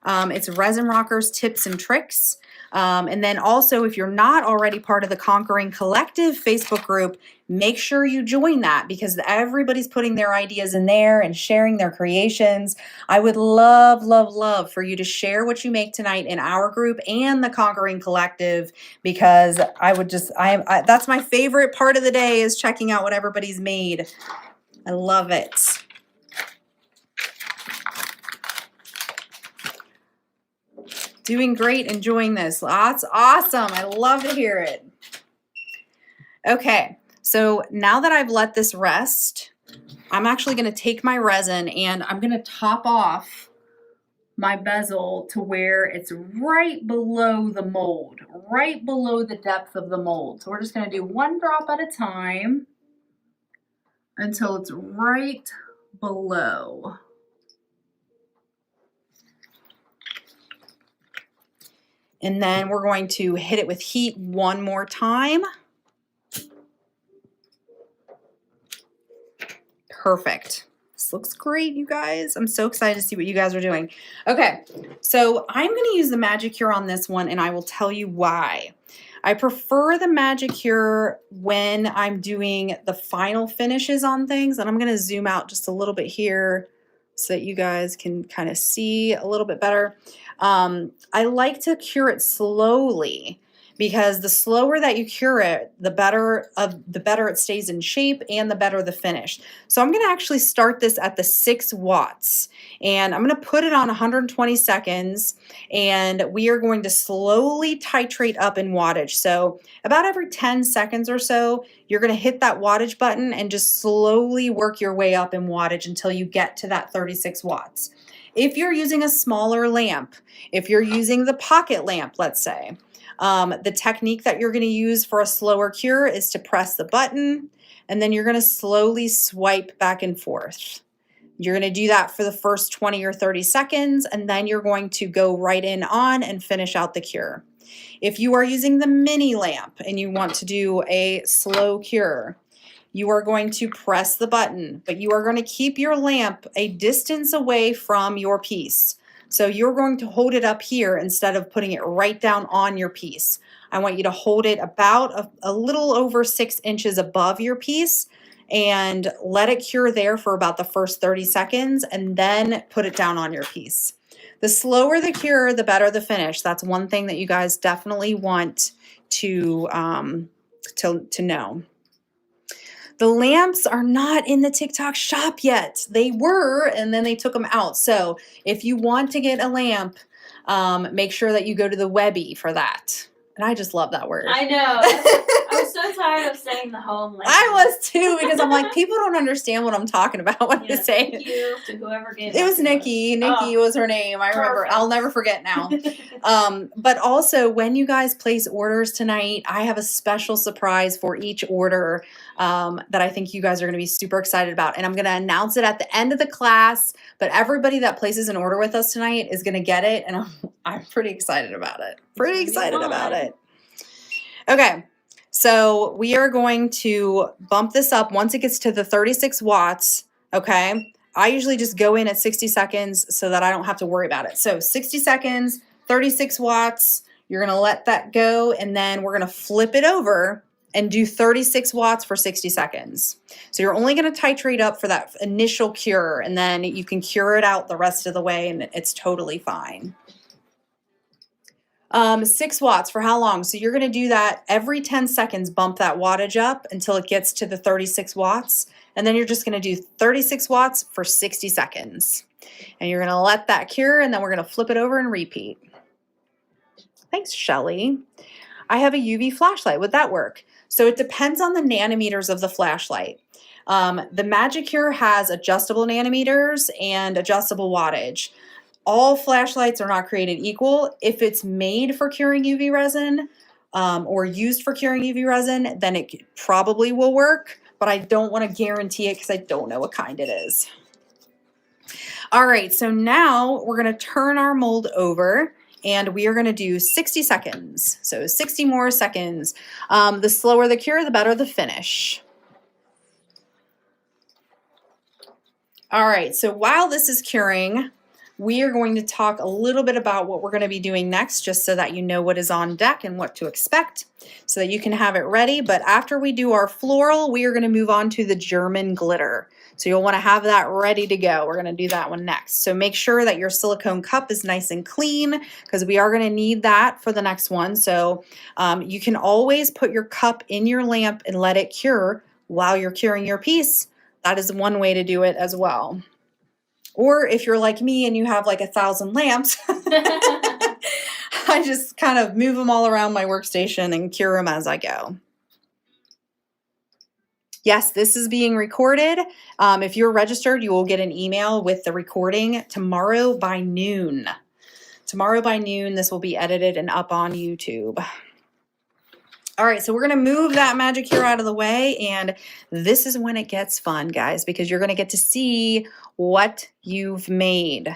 S3: It's Resin Rockers Tips and Tricks. And then also, if you're not already part of the Conquering Collective Facebook group, make sure you join that because everybody's putting their ideas in there and sharing their creations. I would love, love, love for you to share what you make tonight in our group and the Conquering Collective because that's my favorite part of the day is checking out what everybody's made. I love it. Doing great, enjoying this. That's awesome. I love to hear it. Okay, so now that I've let this rest, I'm actually going to take my resin and I'm going to top off my bezel to where it's right below the mold, right below the depth of the mold. So we're just going to do one drop at a time until it's right below. And then we're going to hit it with heat one more time. Perfect. This looks great, you guys. I'm so excited to see what you guys are doing. Okay, so I'm going to use the Magic Cure on this one, and I will tell you why. I prefer the Magic Cure when I'm doing the final finishes on things, and I'm going to zoom out just a little bit here so that you guys can kind of see a little bit better. I like to cure it slowly because the slower that you cure it, the better it stays in shape and the better the finish. So I'm going to actually start this at the 6 watts and I'm going to put it on 120 seconds and we are going to slowly titrate up in wattage. So about every 10 seconds or so, you're going to hit that wattage button and just slowly work your way up in wattage until you get to that 36 watts. If you're using a smaller lamp, if you're using the pocket lamp, let's say, the technique that you're going to use for a slower cure is to press the button and then you're going to slowly swipe back and forth. You're going to do that for the first 20 or 30 seconds and then you're going to go right in on and finish out the cure. If you are using the mini lamp and you want to do a slow cure, you are going to press the button, but you are going to keep your lamp a distance away from your piece. So you're going to hold it up here instead of putting it right down on your piece. I want you to hold it about a little over 6 inches above your piece and let it cure there for about the first 30 seconds and then put it down on your piece. The slower the cure, the better the finish. That's one thing that you guys definitely want to know. The lamps are not in the TikTok shop yet. They were, and then they took them out. So if you want to get a lamp, make sure that you go to the Webby for that. And I just love that word.
S2: I know. I was so tired of saying the home lamp.
S3: I was too, because I'm like, people don't understand what I'm talking about when I say it.
S2: Thank you to whoever gave
S3: It
S2: that
S3: was
S2: to
S3: Nikki.
S2: us.
S3: Nikki was her name. I remember.
S2: Perfect.
S3: I'll never forget now. But also, when you guys place orders tonight, I have a special surprise for each order that I think you guys are going to be super excited about. And I'm going to announce it at the end of the class. But everybody that places an order with us tonight is going to get it. And I'm pretty excited about it. Pretty excited about it. Okay. So we are going to bump this up once it gets to the 36 watts. Okay. I usually just go in at 60 seconds so that I don't have to worry about it. So 60 seconds, 36 watts, you're going to let that go, and then we're going to flip it over and do 36 watts for 60 seconds. So you're only going to titrate up for that initial cure, and then you can cure it out the rest of the way, and it's totally fine. 6 watts for how long? So you're going to do that every 10 seconds, bump that wattage up until it gets to the 36 watts. And then you're just going to do 36 watts for 60 seconds. And you're going to let that cure, and then we're going to flip it over and repeat. Thanks, Shelly. I have a UV flashlight. Would that work? So it depends on the nanometers of the flashlight. The Magic Cure has adjustable nanometers and adjustable wattage. All flashlights are not created equal. If it's made for curing UV resin or used for curing UV resin, then it probably will work, but I don't want to guarantee it because I don't know what kind it is. All right, so now we're going to turn our mold over and we are going to do 60 seconds. So 60 more seconds. The slower the cure, the better the finish. All right, so while this is curing, we are going to talk a little bit about what we're going to be doing next, just so that you know what is on deck and what to expect, so that you can have it ready. But after we do our floral, we are going to move on to the German glitter. So you'll want to have that ready to go. We're going to do that one next. So make sure that your silicone cup is nice and clean, because we are going to need that for the next one. So you can always put your cup in your lamp and let it cure while you're curing your piece. That is one way to do it as well. Or if you're like me and you have like 1,000 lamps, I just kind of move them all around my workstation and cure them as I go. Yes, this is being recorded. If you're registered, you will get an email with the recording tomorrow by noon. Tomorrow by noon, this will be edited and up on YouTube. All right, so we're going to move that Magic Cure out of the way, and this is when it gets fun, guys, because you're going to get to see what you've made.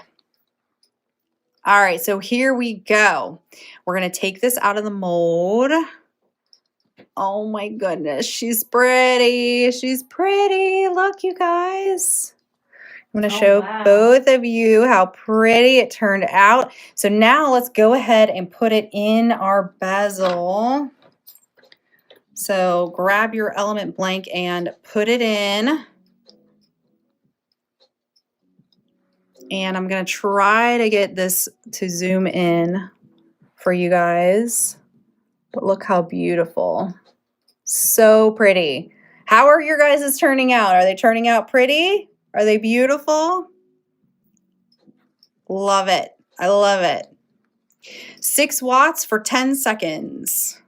S3: All right, so here we go. We're going to take this out of the mold. Oh my goodness, she's pretty. She's pretty. Look, you guys. I'm going to show both of you how pretty it turned out. So now let's go ahead and put it in our bezel. So grab your element blank and put it in. And I'm going to try to get this to zoom in for you guys. But look how beautiful. So pretty. How are your guys' turning out? Are they turning out pretty? Are they beautiful? Love it. I love it. 6 watts for 10 seconds.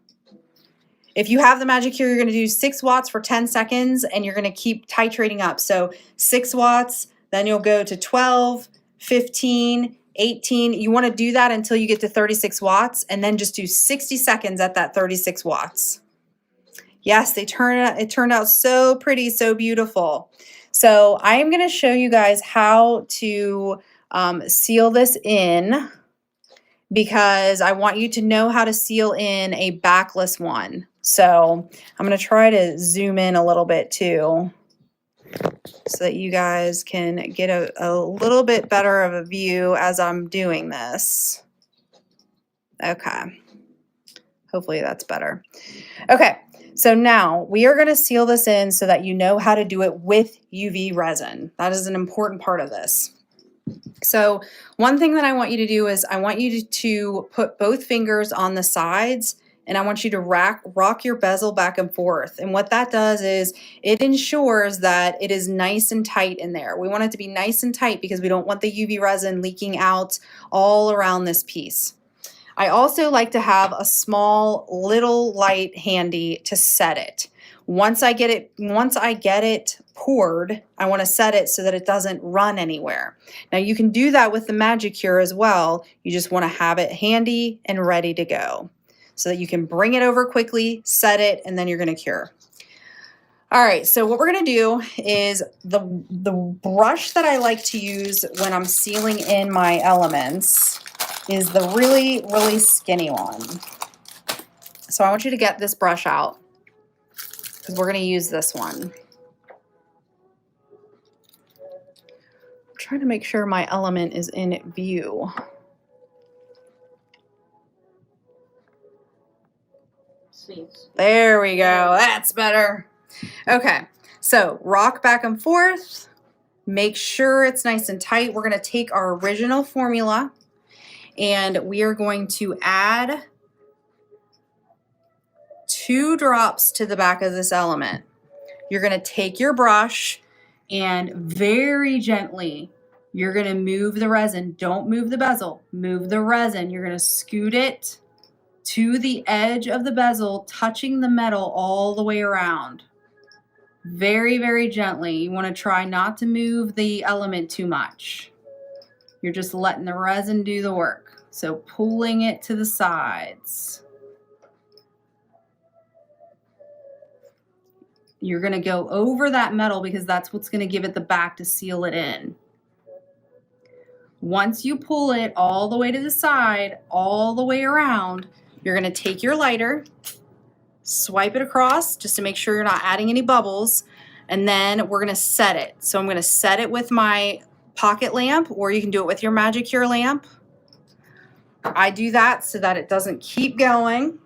S3: If you have the Magic Cure, you're going to do 6 watts for 10 seconds, and you're going to keep titrating up. So 6 watts, then you'll go to 12, 15, 18. You want to do that until you get to 36 watts, and then just do 60 seconds at that 36 watts. Yes, it turned out so pretty, so beautiful. So I am going to show you guys how to seal this in, because I want you to know how to seal in a backless one. So I'm going to try to zoom in a little bit too, so that you guys can get a little bit better of a view as I'm doing this. Okay. Hopefully that's better. Okay. So now we are going to seal this in so that you know how to do it with UV resin. That is an important part of this. So one thing that I want you to do is I want you to put both fingers on the sides, and I want you to rock your bezel back and forth. And what that does is it ensures that it is nice and tight in there. We want it to be nice and tight because we don't want the UV resin leaking out all around this piece. I also like to have a small little light handy to set it. Once I get it poured, I want to set it so that it doesn't run anywhere. Now you can do that with the Magic Cure as well. You just want to have it handy and ready to go so that you can bring it over quickly, set it, and then you're going to cure. All right, so what we're going to do is the brush that I like to use when I'm sealing in my elements is the really, really skinny one. So I want you to get this brush out because we're going to use this one. I'm trying to make sure my element is in view.
S2: Sweet.
S3: There we go. That's better. Okay, so rock back and forth. Make sure it's nice and tight. We're going to take our original formula and we are going to add 2 drops to the back of this element. You're going to take your brush and very gently, you're going to move the resin. Don't move the bezel, move the resin. You're going to scoot it to the edge of the bezel, touching the metal all the way around. Very, very gently. You want to try not to move the element too much. You're just letting the resin do the work. So pulling it to the sides. You're going to go over that metal because that's what's going to give it the back to seal it in. Once you pull it all the way to the side, all the way around, you're going to take your lighter, swipe it across just to make sure you're not adding any bubbles, and then we're going to set it. So I'm going to set it with my pocket lamp, or you can do it with your Magic Cure lamp. I do that so that it doesn't keep going.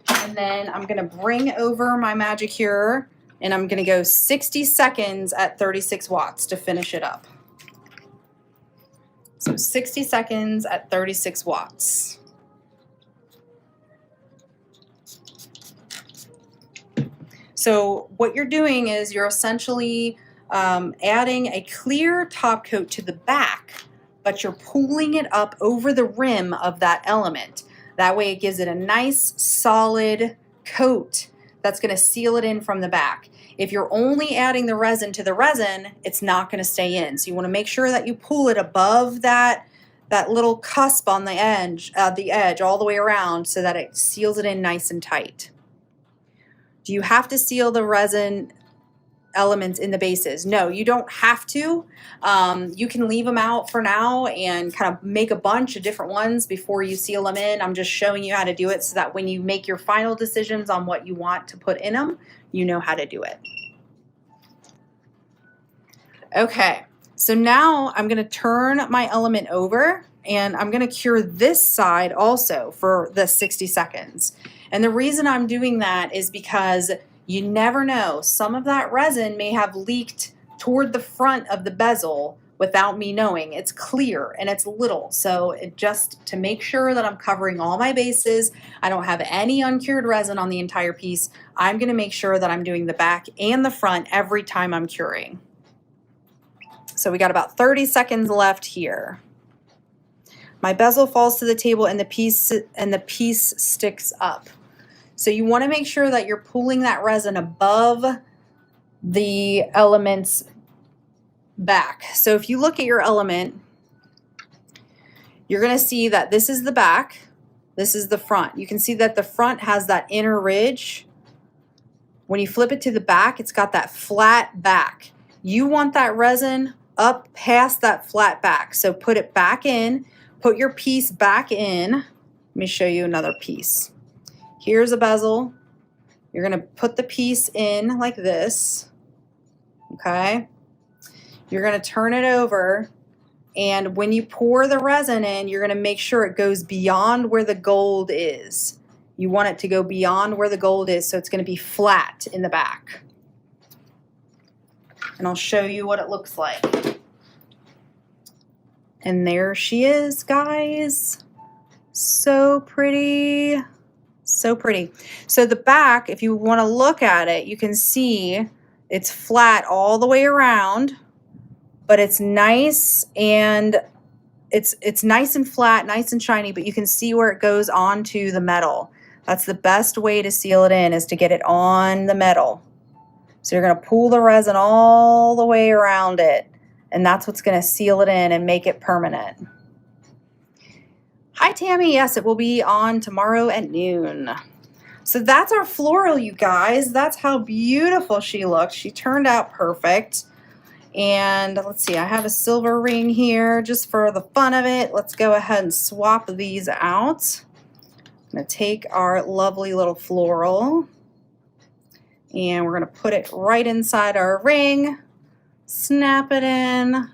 S3: And then I'm going to bring over my Magic Cure and I'm going to go 60 seconds at 36 watts to finish it up. So 60 seconds at 36 watts. So what you're doing is you're essentially adding a clear top coat to the back, but you're pulling it up over the rim of that element. That way it gives it a nice solid coat that's going to seal it in from the back. If you're only adding the resin to the resin, it's not going to stay in. So you want to make sure that you pull it above that little cusp on the edge all the way around so that it seals it in nice and tight. Do you have to seal the resin elements in the bases? No, you don't have to. You can leave them out for now and kind of make a bunch of different ones before you seal them in. I'm just showing you how to do it so that when you make your final decisions on what you want to put in them, you know how to do it. Okay, so now I'm going to turn my element over and I'm going to cure this side also for the 60 seconds. And the reason I'm doing that is because you never know. Some of that resin may have leaked toward the front of the bezel without me knowing. It's clear and it's little. So just to make sure that I'm covering all my bases, I don't have any uncured resin on the entire piece, I'm going to make sure that I'm doing the back and the front every time I'm curing. So we got about 30 seconds left here. My bezel falls to the table and the piece sticks up. So you want to make sure that you're pulling that resin above the element's back. So if you look at your element, you're going to see that this is the back, this is the front. You can see that the front has that inner ridge. When you flip it to the back, it's got that flat back. You want that resin up past that flat back. So put it back in, put your piece back in. Let me show you another piece. Here's a bezel. You're going to put the piece in like this, okay? You're going to turn it over, and when you pour the resin in, you're going to make sure it goes beyond where the gold is. You want it to go beyond where the gold is, so it's going to be flat in the back. And I'll show you what it looks like. And there she is, guys. So pretty. So pretty. So the back, if you want to look at it, you can see it's flat all the way around, but it's nice and it's nice and flat, nice and shiny, but you can see where it goes onto the metal. That's the best way to seal it in, is to get it on the metal. So you're going to pull the resin all the way around it, and that's what's going to seal it in and make it permanent. Hi, Tammy. Yes, it will be on tomorrow at noon. So that's our floral, you guys. That's how beautiful she looks. She turned out perfect. And let's see, I have a silver ring here just for the fun of it. Let's go ahead and swap these out. I'm going to take our lovely little floral, and we're going to put it right inside our ring, snap it in,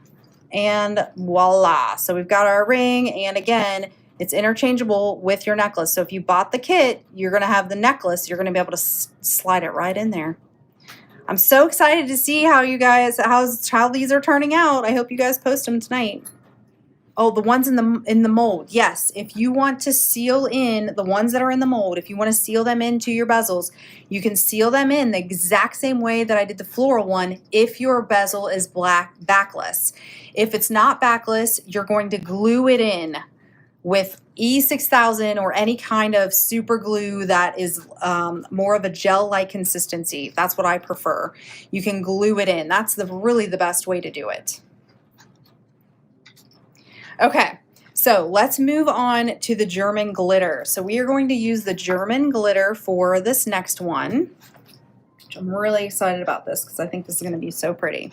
S3: and voila. So we've got our ring, and again, it's interchangeable with your necklace. So if you bought the kit, you're going to have the necklace. You're going to be able to slide it right in there. I'm so excited to see how you guys, how these are turning out. I hope you guys post them tonight. Oh, the ones in the mold. Yes, if you want to seal in the ones that are in the mold, if you want to seal them into your bezels, you can seal them in the exact same way that I did the floral one if your bezel is backless. If it's not backless, you're going to glue it in with E6000 or any kind of super glue that is more of a gel-like consistency. That's what I prefer. You can glue it in. That's really the best way to do it. Okay, so let's move on to the German glitter. So we are going to use the German glitter for this next one, which I'm really excited about this because I think this is going to be so pretty.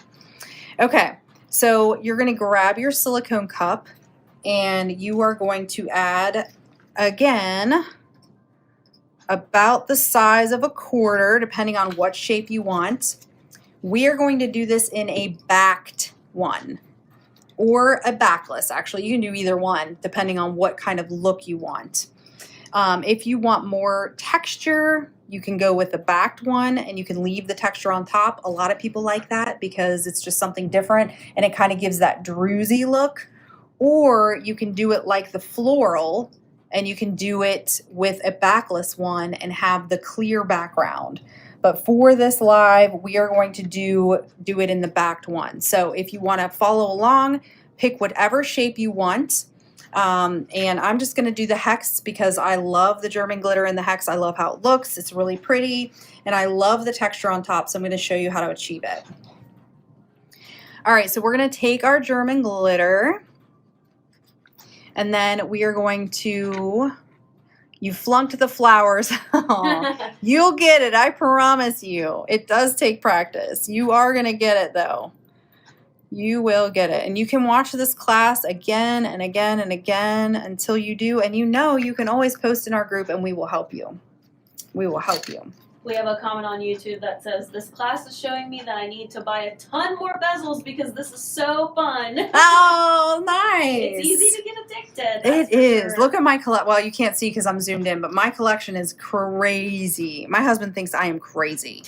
S3: Okay, so you're going to grab your silicone cup, and you are going to add, again, about the size of a quarter, depending on what shape you want. We are going to do this in a backed one or a backless. Actually, you can do either one, depending on what kind of look you want. If you want more texture, you can go with a backed one, and you can leave the texture on top. A lot of people like that because it's just something different, and it kind of gives that druzy look. Or you can do it like the floral, and you can do it with a backless one and have the clear background. But for this live, we are going to do it in the backed one. So if you want to follow along, pick whatever shape you want. And I'm just going to do the hex because I love the German glitter in the hex. I love how it looks. It's really pretty, and I love the texture on top. So I'm going to show you how to achieve it. All right, so we're going to take our German glitter, and then we are going to, you flunked the flowers. You'll get it, I promise you. It does take practice. You are going to get it, though. You will get it. And you can watch this class again and again and again until you do. And you know you can always post in our group, and we will help you. We will help you.
S2: We have a comment on YouTube that says, this class is showing me that I need to buy a ton more bezels because this is so fun.
S3: Oh, nice.
S2: It's easy to get addicted.
S3: It is. Sure. Look at my collection. Well, you can't see because I'm zoomed in, but my collection is crazy. My husband thinks I am crazy,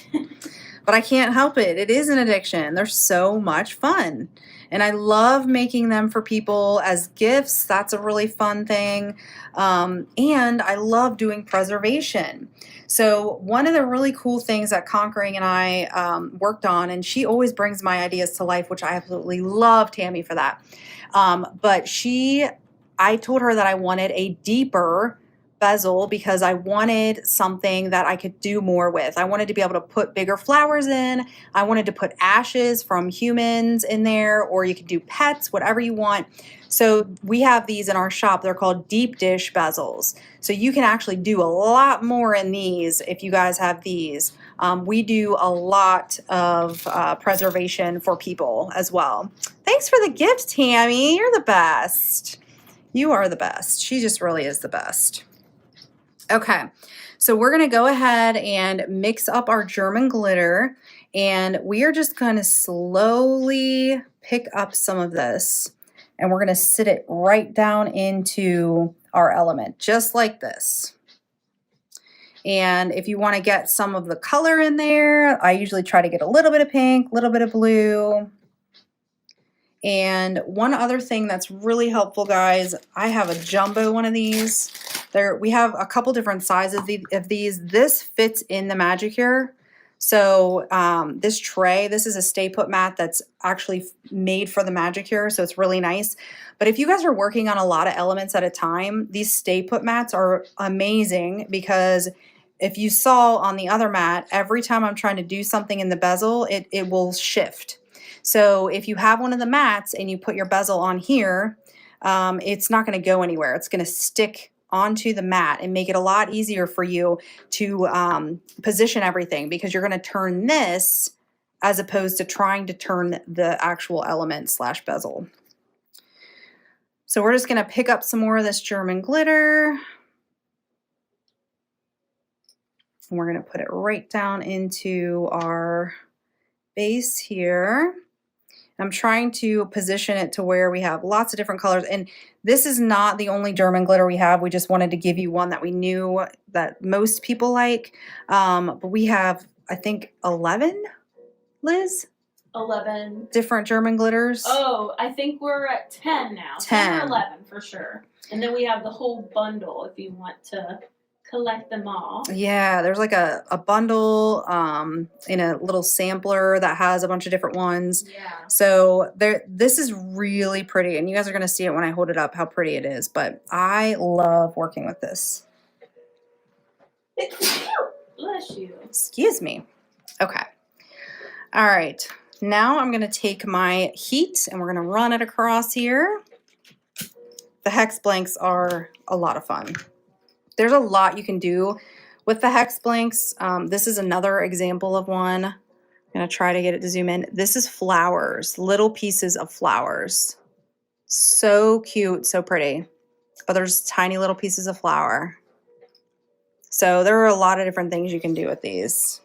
S3: but I can't help it. It is an addiction. They're so much fun. And I love making them for people as gifts. That's a really fun thing. And I love doing preservation. So one of the really cool things that Conquering and I worked on, and she always brings my ideas to life, which I absolutely love Tammy for that. But I told her that I wanted a deeper bezel because I wanted something that I could do more with. I wanted to be able to put bigger flowers in. I wanted to put ashes from humans in there, or you could do pets, whatever you want. So we have these in our shop. They're called deep dish bezels. So you can actually do a lot more in these if you guys have these. We do a lot of preservation for people as well. Thanks for the gift, Tammy. You're the best. You are the best. She just really is the best. Okay, so we're going to go ahead and mix up our German glitter, and we are just going to slowly pick up some of this, and we're going to sit it right down into our element, just like this. And if you want to get some of the color in there, I usually try to get a little bit of pink, a little bit of blue. And one other thing that's really helpful, guys, I have a jumbo one of these. We have a couple different sizes of these. This fits in the Magicure. So this tray, this is a stay put mat that's actually made for the Magicure, so it's really nice. But if you guys are working on a lot of elements at a time, these stay put mats are amazing, because if you saw on the other mat, every time I'm trying to do something in the bezel, it will shift. So if you have one of the mats and you put your bezel on here, it's not going to go anywhere. It's going to stick onto the mat and make it a lot easier for you to position everything, because you're going to turn this as opposed to trying to turn the actual element / bezel. So we're just going to pick up some more of this German glitter. And we're going to put it right down into our base here. I'm trying to position it to where we have lots of different colors. And this is not the only German glitter we have. We just wanted to give you one that we knew that most people like. But we have, I think, 11, Liz?
S2: 11
S3: different German glitters.
S2: Oh, I think we're at 10 now. 10 or 11 for sure. And then we have the whole bundle if you want to collect them all.
S3: Yeah, there's like a bundle in a little sampler that has a bunch of different ones.
S2: Yeah.
S3: So this is really pretty, and you guys are going to see it when I hold it up how pretty it is, but I love working with this.
S2: Bless you.
S3: Excuse me. Okay. All right. Now I'm going to take my heat and we're going to run it across here. The hex blanks are a lot of fun. There's a lot you can do with the hex blanks. This is another example of one. I'm going to try to get it to zoom in. This is flowers, little pieces of flowers. So cute, so pretty. But there's tiny little pieces of flower. So there are a lot of different things you can do with these.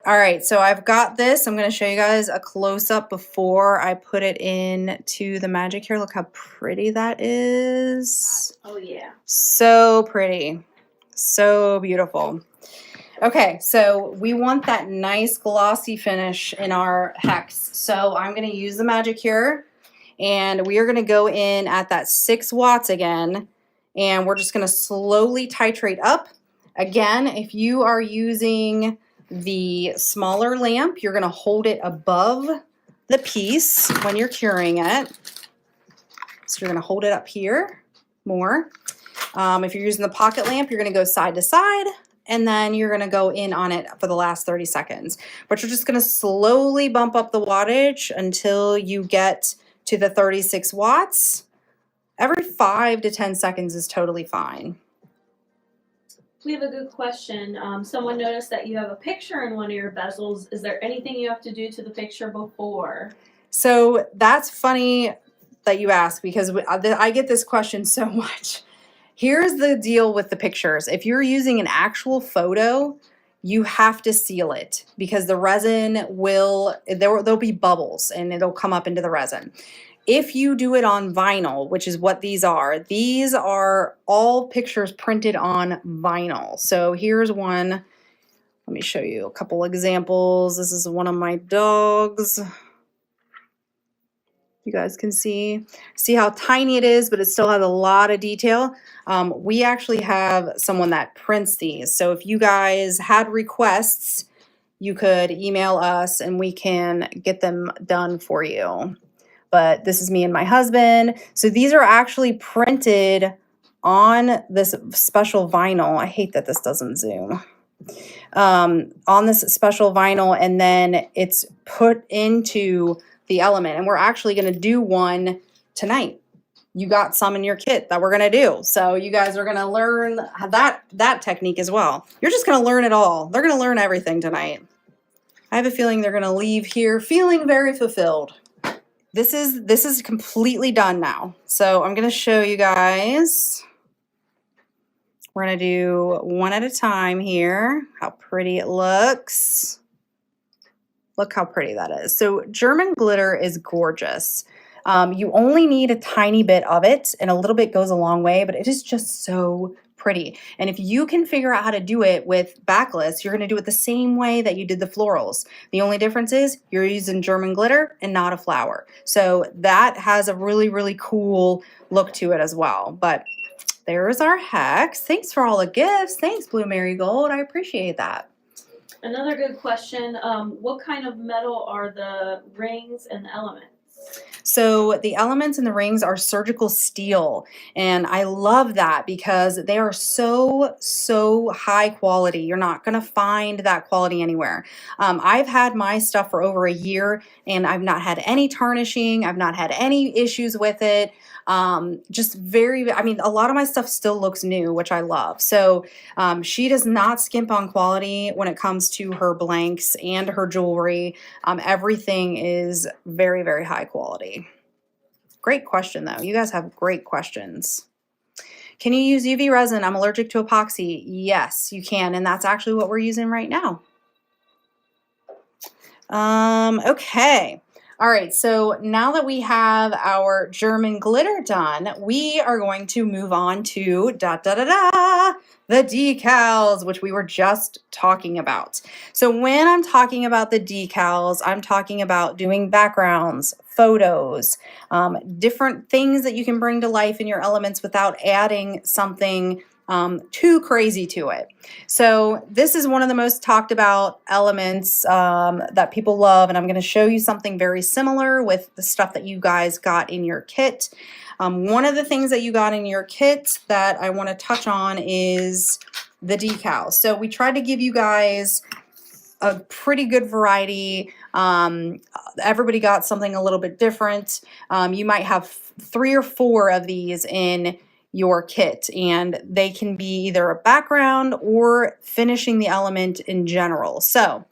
S3: All right, so I've got this. I'm going to show you guys a close-up before I put it into the Magicure. Look how pretty that is.
S2: Oh, yeah.
S3: So pretty. So beautiful. Okay, so we want that nice glossy finish in our hex. So I'm going to use the Magicure, and we are going to go in at that 6 watts again, and we're just going to slowly titrate up. Again, if you are using the smaller lamp, you're going to hold it above the piece when you're curing it. So you're going to hold it up here more. If you're using the pocket lamp, you're going to go side to side, and then you're going to go in on it for the last 30 seconds. But you're just going to slowly bump up the wattage until you get to the 36 watts. Every 5 to 10 seconds is totally fine.
S2: We have a good question. Someone noticed that you have a picture in one of your bezels. Is there anything you have to do to the picture before?
S3: So that's funny that you ask, because I get this question so much. Here's the deal with the pictures. If you're using an actual photo, you have to seal it, because the resin there'll be bubbles and it'll come up into the resin. If you do it on vinyl, which is what these are all pictures printed on vinyl. So here's one. Let me show you a couple examples. This is one of my dogs. You guys can see how tiny it is, but it still has a lot of detail. We actually have someone that prints these. So if you guys had requests, you could email us and we can get them done for you. But this is me and my husband. So these are actually printed on this special vinyl. I hate that this doesn't zoom. On this special vinyl, and then it's put into the element. And we're actually going to do one tonight. You got some in your kit that we're going to do. So you guys are going to learn that technique as well. You're just going to learn it all. They're going to learn everything tonight. I have a feeling they're going to leave here feeling very fulfilled. This is completely done now. So I'm going to show you guys. We're going to do one at a time here. How pretty it looks. Look how pretty that is. So German glitter is gorgeous. You only need a tiny bit of it, and a little bit goes a long way, but it is just so pretty. And if you can figure out how to do it with backless, you're going to do it the same way that you did the florals. The only difference is you're using German glitter and not a flower. So that has a really, really cool look to it as well. But there's our hex. Thanks for all the gifts. Thanks, Blue Marigold. I appreciate that.
S2: Another good question. What kind of metal are the rings and the elements?
S3: So the elements in the rings are surgical steel, and I love that because they are so high quality. You're not going to find that quality anywhere. I've had my stuff for over a year, and I've not had any tarnishing. I've not had any issues with it. Just a lot of my stuff still looks new, which I love. So she does not skimp on quality when it comes to her blanks and her jewelry. Everything is very, very high quality. Great question, though. You guys have great questions. Can you use UV resin? I'm allergic to epoxy. Yes, you can, and that's actually what we're using right now. Okay. All right, so now that we have our German glitter done, we are going to move on to the decals, which we were just talking about. So when I'm talking about the decals, I'm talking about doing backgrounds, photos, different things that you can bring to life in your elements without adding something too crazy to it. So this is one of the most talked about elements that people love, and I'm going to show you something very similar with the stuff that you guys got in your kit. One of the things that you got in your kit that I want to touch on is the decals. So we tried to give you guys a pretty good variety. Everybody got something a little bit different. You might have 3 or 4 of these in your kit, and they can be either a background or finishing the element in general. So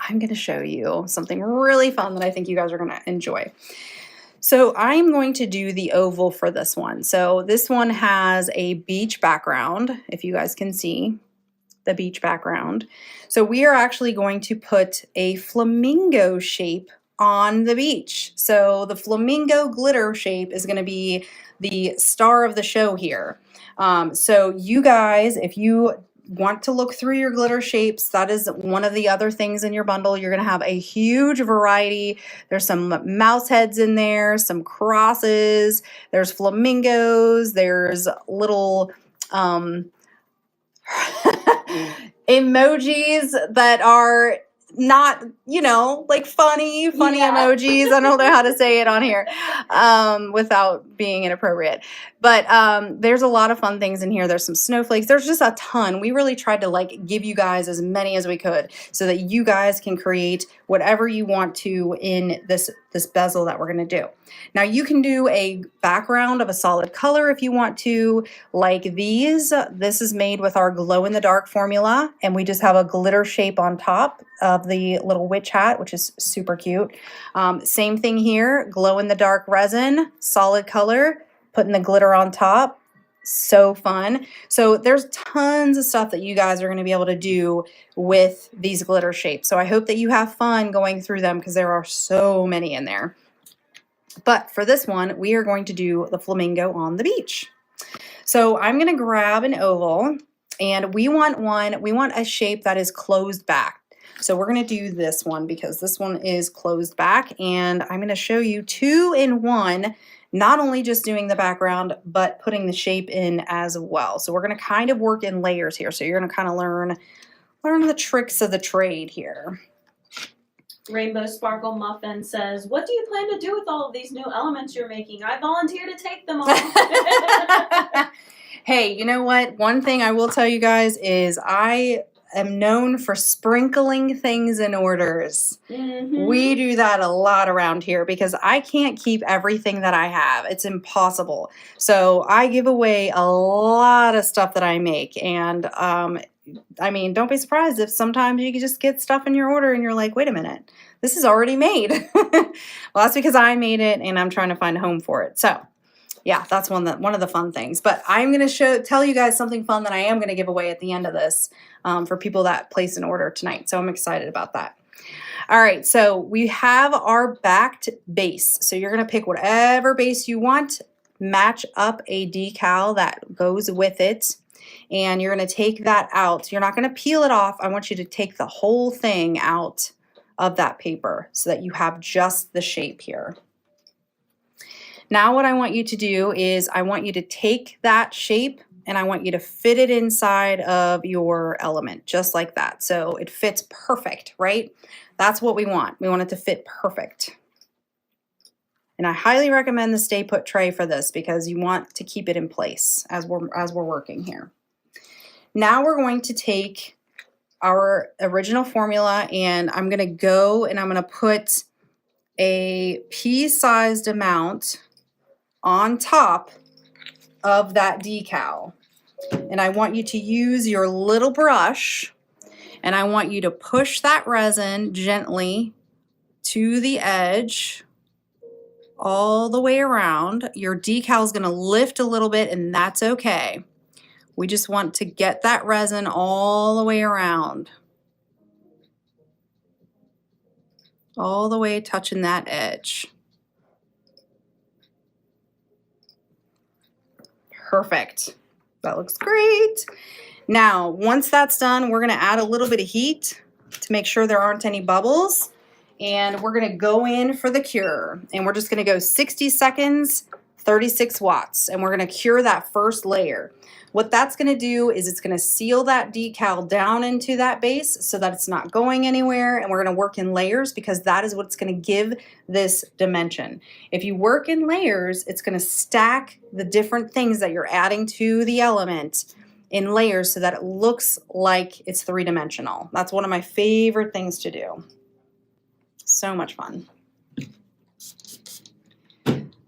S3: I'm going to show you something really fun that I think you guys are going to enjoy. So I'm going to do the oval for this one. So this one has a beach background, if you guys can see the beach background. So we are actually going to put a flamingo shape on the beach. So the flamingo glitter shape is going to be the star of the show here. So you guys, if you want to look through your glitter shapes, that is one of the other things in your bundle. You're going to have a huge variety. There's some mouse heads in there, some crosses, there's flamingos, there's little emojis that are not, like funny emojis. I don't know how to say it on here without being inappropriate. But there's a lot of fun things in here. There's some snowflakes. There's just a ton. We really tried to give you guys as many as we could so that you guys can create whatever you want to in this bezel that we're going to do. Now you can do a background of a solid color if you want to, like these. This is made with our glow-in-the-dark formula, and we just have a glitter shape on top of the little witch hat, which is super cute. Same thing here, glow-in-the-dark resin, solid color, putting the glitter on top. So fun. So there's tons of stuff that you guys are going to be able to do with these glitter shapes. So I hope that you have fun going through them because there are so many in there. But for this one, we are going to do the flamingo on the beach. So I'm going to grab an oval, and we want a shape that is closed back. So we're going to do this one because this one is closed back, and I'm going to show you 2 in 1, not only just doing the background, but putting the shape in as well. So we're going to kind of work in layers here. So you're going to kind of learn the tricks of the trade here.
S2: Rainbow Sparkle Muffin says, what do you plan to do with all of these new elements you're making? I volunteer to take them all.
S3: Hey, you know what? One thing I will tell you guys is I am known for sprinkling things in orders.
S2: Mm-hmm.
S3: We do that a lot around here because I can't keep everything that I have. It's impossible. So I give away a lot of stuff that I make, and don't be surprised if sometimes you can just get stuff in your order and you're like, wait a minute, this is already made. Well, that's because I made it and I'm trying to find a home for it. So yeah, that's one of the fun things. But I'm going to tell you guys something fun that I am going to give away at the end of this for people that place an order tonight. So I'm excited about that. All right, so we have our backed base. So you're going to pick whatever base you want, match up a decal that goes with it. And you're going to take that out. You're not going to peel it off. I want you to take the whole thing out of that paper so that you have just the shape here. Now what I want you to do is I want you to take that shape and I want you to fit it inside of your element, just like that. So it fits perfect, right? That's what we want. We want it to fit perfect. And I highly recommend the Stay Put tray for this because you want to keep it in place as we're working here. Now we're going to take our original formula and I'm going to go and I'm going to put a pea-sized amount on top of that decal. And I want you to use your little brush and I want you to push that resin gently to the edge all the way around. Your decal is going to lift a little bit and that's okay. We just want to get that resin all the way around. All the way touching that edge. Perfect. That looks great. Now, once that's done, we're going to add a little bit of heat to make sure there aren't any bubbles. And we're going to go in for the cure. And we're just going to go 60 seconds, 36 watts. And we're going to cure that first layer. What that's going to do is it's going to seal that decal down into that base so that it's not going anywhere. And we're going to work in layers because that is what's going to give this dimension. If you work in layers, it's going to stack the different things that you're adding to the element in layers so that it looks like it's three-dimensional. That's one of my favorite things to do. So much fun.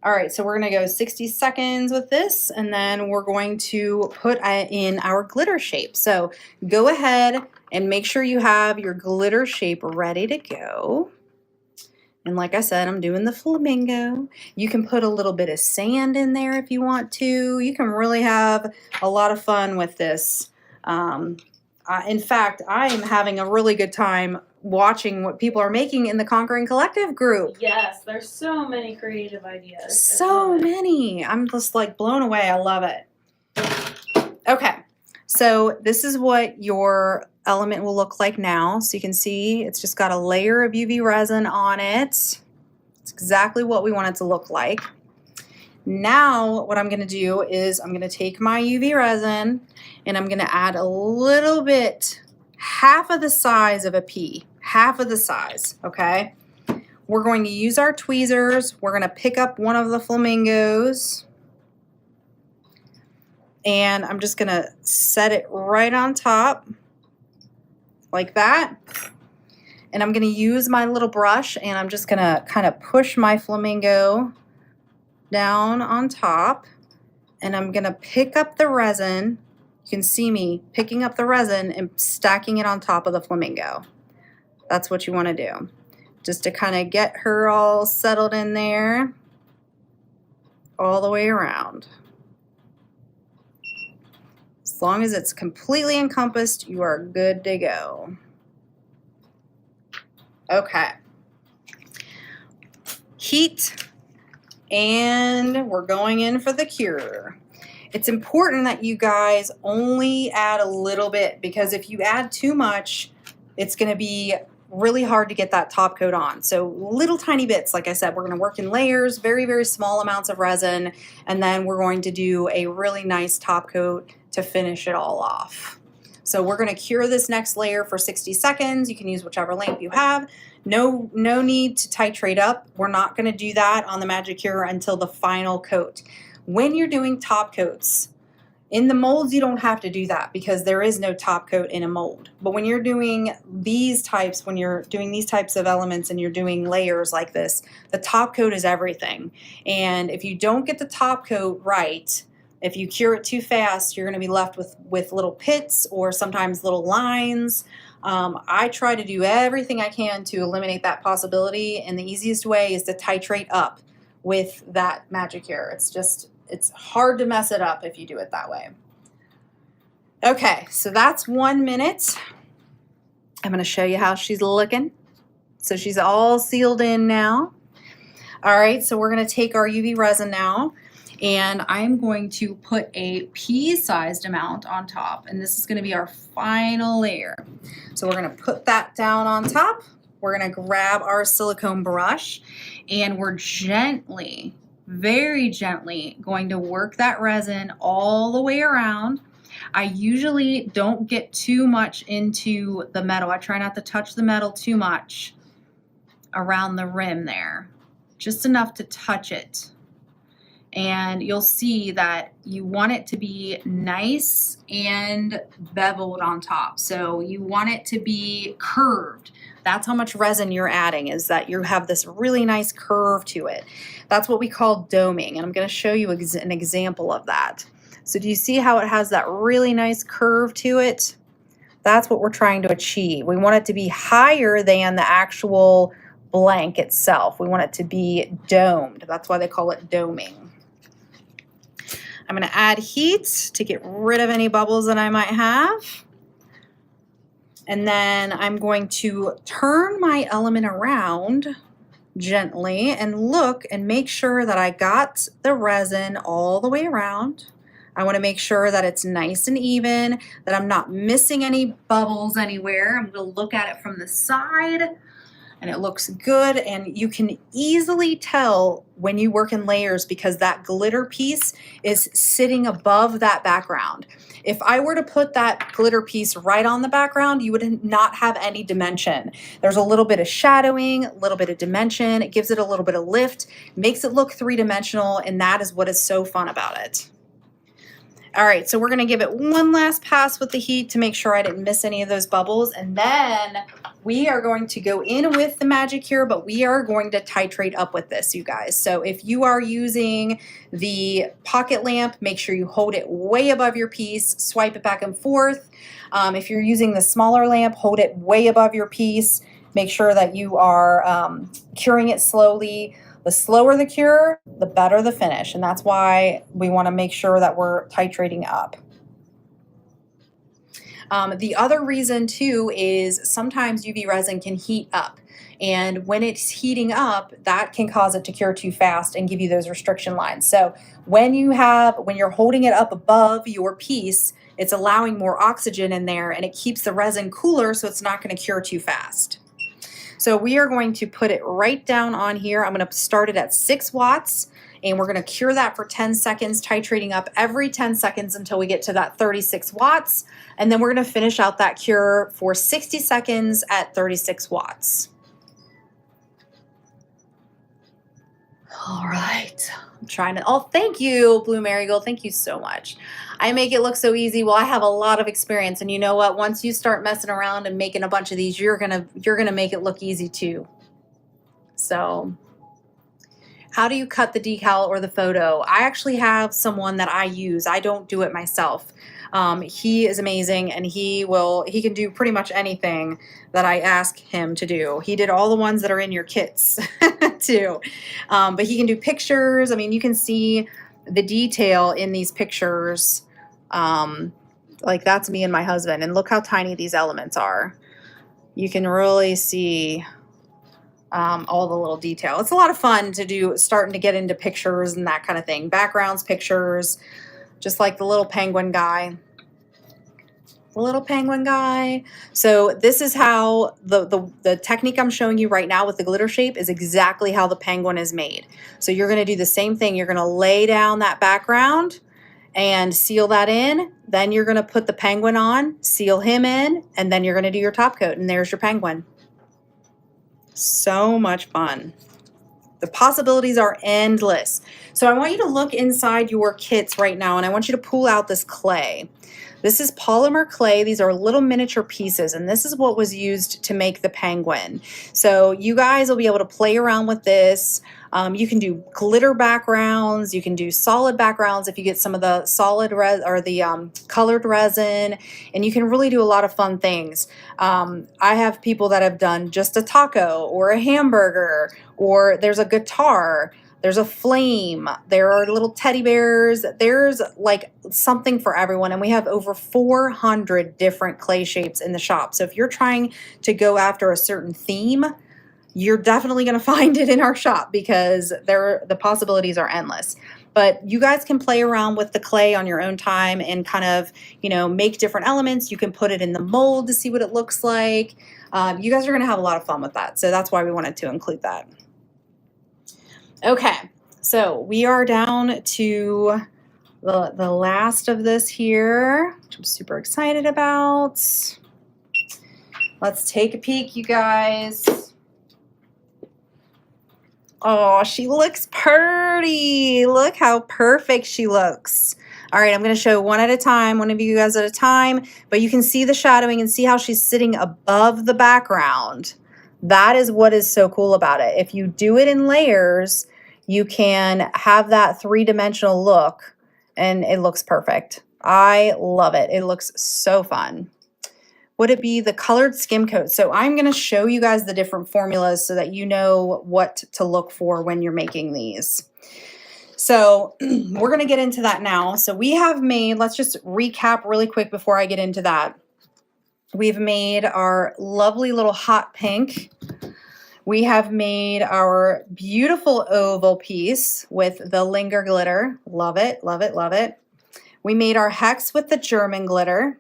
S3: All right, so we're gonna go 60 seconds with this and then we're going to put in our glitter shape. So go ahead and make sure you have your glitter shape ready to go. And like I said, I'm doing the flamingo. You can put a little bit of sand in there if you want to. You can really have a lot of fun with this. In fact, I am having a really good time watching what people are making in the Conquering Collective group.
S2: Yes, there's so many creative ideas.
S3: So many. I'm just like blown away. I love it. Okay, so this is what your element will look like now. So you can see it's just got a layer of UV resin on it. It's exactly what we want it to look like. Now what I'm going to do is I'm going to take my UV resin and I'm going to add a little bit, half of the size of a pea, half of the size, okay? We're going to use our tweezers. We're going to pick up one of the flamingos and I'm just going to set it right on top like that. And I'm going to use my little brush and I'm just going to kind of push my flamingo down on top and I'm going to pick up the resin. You can see me picking up the resin and stacking it on top of the flamingo. That's what you want to do. Just to kind of get her all settled in there all the way around. As long as it's completely encompassed, you are good to go. Okay. Heat, and we're going in for the cure. It's important that you guys only add a little bit because if you add too much, it's going to be really hard to get that top coat on. So little tiny bits, like I said, we're going to work in layers, very, very small amounts of resin, and then we're going to do a really nice top coat to finish it all off. So we're going to cure this next layer for 60 seconds. You can use whichever lamp you have. No need to titrate up. We're not going to do that on the Magic Cure until the final coat. When you're doing top coats, in the molds you don't have to do that because there is no top coat in a mold. But when you're doing these types, when you're doing these types of elements and you're doing layers like this, the top coat is everything. And if you don't get the top coat right, if you cure it too fast, you're going to be left with little pits or sometimes little lines. I try to do everything I can to eliminate that possibility, and the easiest way is to titrate up with that Magic Cure. It's hard to mess it up if you do it that way. Okay, so that's 1 minute. I'm going to show you how she's looking. So she's all sealed in now. All right, so we're going to take our UV resin now, And I'm going to put a pea-sized amount on top, and this is going to be our final layer. So we're going to put that down on top. We're going to grab our silicone brush, and we're gently, very gently going to work that resin all the way around. I usually don't get too much into the metal. I try not to touch the metal too much around the rim there, just enough to touch it. And you'll see that you want it to be nice and beveled on top. So you want it to be curved. That's how much resin you're adding, is that you have this really nice curve to it. That's what we call doming, and I'm going to show you an example of that. So do you see how it has that really nice curve to it? That's what we're trying to achieve. We want it to be higher than the actual blank itself. We want it to be domed. That's why they call it doming. I'm going to add heat to get rid of any bubbles that I might have. And then I'm going to turn my element around gently and look and make sure that I got the resin all the way around. I want to make sure that it's nice and even, that I'm not missing any bubbles anywhere. I'm going to look at it from the side, and it looks good, and you can easily tell when you work in layers because that glitter piece is sitting above that background. If I were to put that glitter piece right on the background, you would not have any dimension. There's a little bit of shadowing, a little bit of dimension. It gives it a little bit of lift, makes it look three-dimensional, and that is what is so fun about it. All right, so we're gonna give it one last pass with the heat to make sure I didn't miss any of those bubbles, and then we are going to go in with the magic here, but we are going to titrate up with this, you guys. So if you are using the pocket lamp, make sure you hold it way above your piece, swipe it back and forth. If you're using the smaller lamp, hold it way above your piece. Make sure that you are curing it slowly. The slower the cure, the better the finish, and that's why we want to make sure that we're titrating up. The other reason too is sometimes UV resin can heat up, and when it's heating up, that can cause it to cure too fast and give you those restriction lines. So when you're holding it up above your piece, it's allowing more oxygen in there, and it keeps the resin cooler, so it's not going to cure too fast. So we are going to put it right down on here. I'm going to start it at 6 watts, and we're going to cure that for 10 seconds, titrating up every 10 seconds until we get to that 36 watts. And then we're going to finish out that cure for 60 seconds at 36 watts. All right. I'm trying to, oh, thank you, Blue Marigold. Thank you so much. I make it look so easy. Well, I have a lot of experience, and you know what? Once you start messing around and making a bunch of these, you're gonna make it look easy too. So how do you cut the decal or the photo? I actually have someone that I use. I don't do it myself. He is amazing, and he can do pretty much anything that I ask him to do. He did all the ones that are in your kits too. But he can do pictures. I mean, you can see the detail in these pictures. Like that's me and my husband, and look how tiny these elements are. You can really see all the little detail. It's a lot of fun to do, starting to get into pictures and that kind of thing. Backgrounds, pictures, just like the little penguin guy. The little penguin guy. So this is how the technique I'm showing you right now with the glitter shape is exactly how the penguin is made. So you're going to do the same thing. You're going to lay down that background and seal that in. Then you're going to put the penguin on, seal him in, and then you're going to do your top coat, and there's your penguin. So much fun. The possibilities are endless. So I want you to look inside your kits right now, and I want you to pull out this clay. This is polymer clay. These are little miniature pieces, and this is what was used to make the penguin. So you guys will be able to play around with this. You can do glitter backgrounds. You can do solid backgrounds if you get some of the solid colored resin, and you can really do a lot of fun things. I have people that have done just a taco or a hamburger, or there's a guitar. There's a flame, there are little teddy bears, there's like something for everyone. And we have over 400 different clay shapes in the shop. So if you're trying to go after a certain theme, you're definitely gonna find it in our shop because the possibilities are endless. but you guys can play around with the clay on your own time and kind of, you know, make different elements. You can put it in the mold to see what it looks like. You guys are going to have a lot of fun with that. So that's why we wanted to include that. Okay, so we are down to the last of this here, which I'm super excited about. Let's take a peek, you guys. Oh, she looks pretty. Look how perfect she looks. All right, I'm going to show one at a time, one of you guys at a time, but you can see the shadowing and see how she's sitting above the background. That is what is so cool about it. If you do it in layers, you can have that three-dimensional look, and it looks perfect. I love it. It looks so fun. Would it be the colored skim coat? So I'm going to show you guys the different formulas so that you know what to look for when you're making these. So we're going to get into that now. So we have made, let's just recap really quick before I get into that. We've made our lovely little hot pink. We have made our beautiful oval piece with the linger glitter. Love it, love it, love it. We made our hex with the German glitter.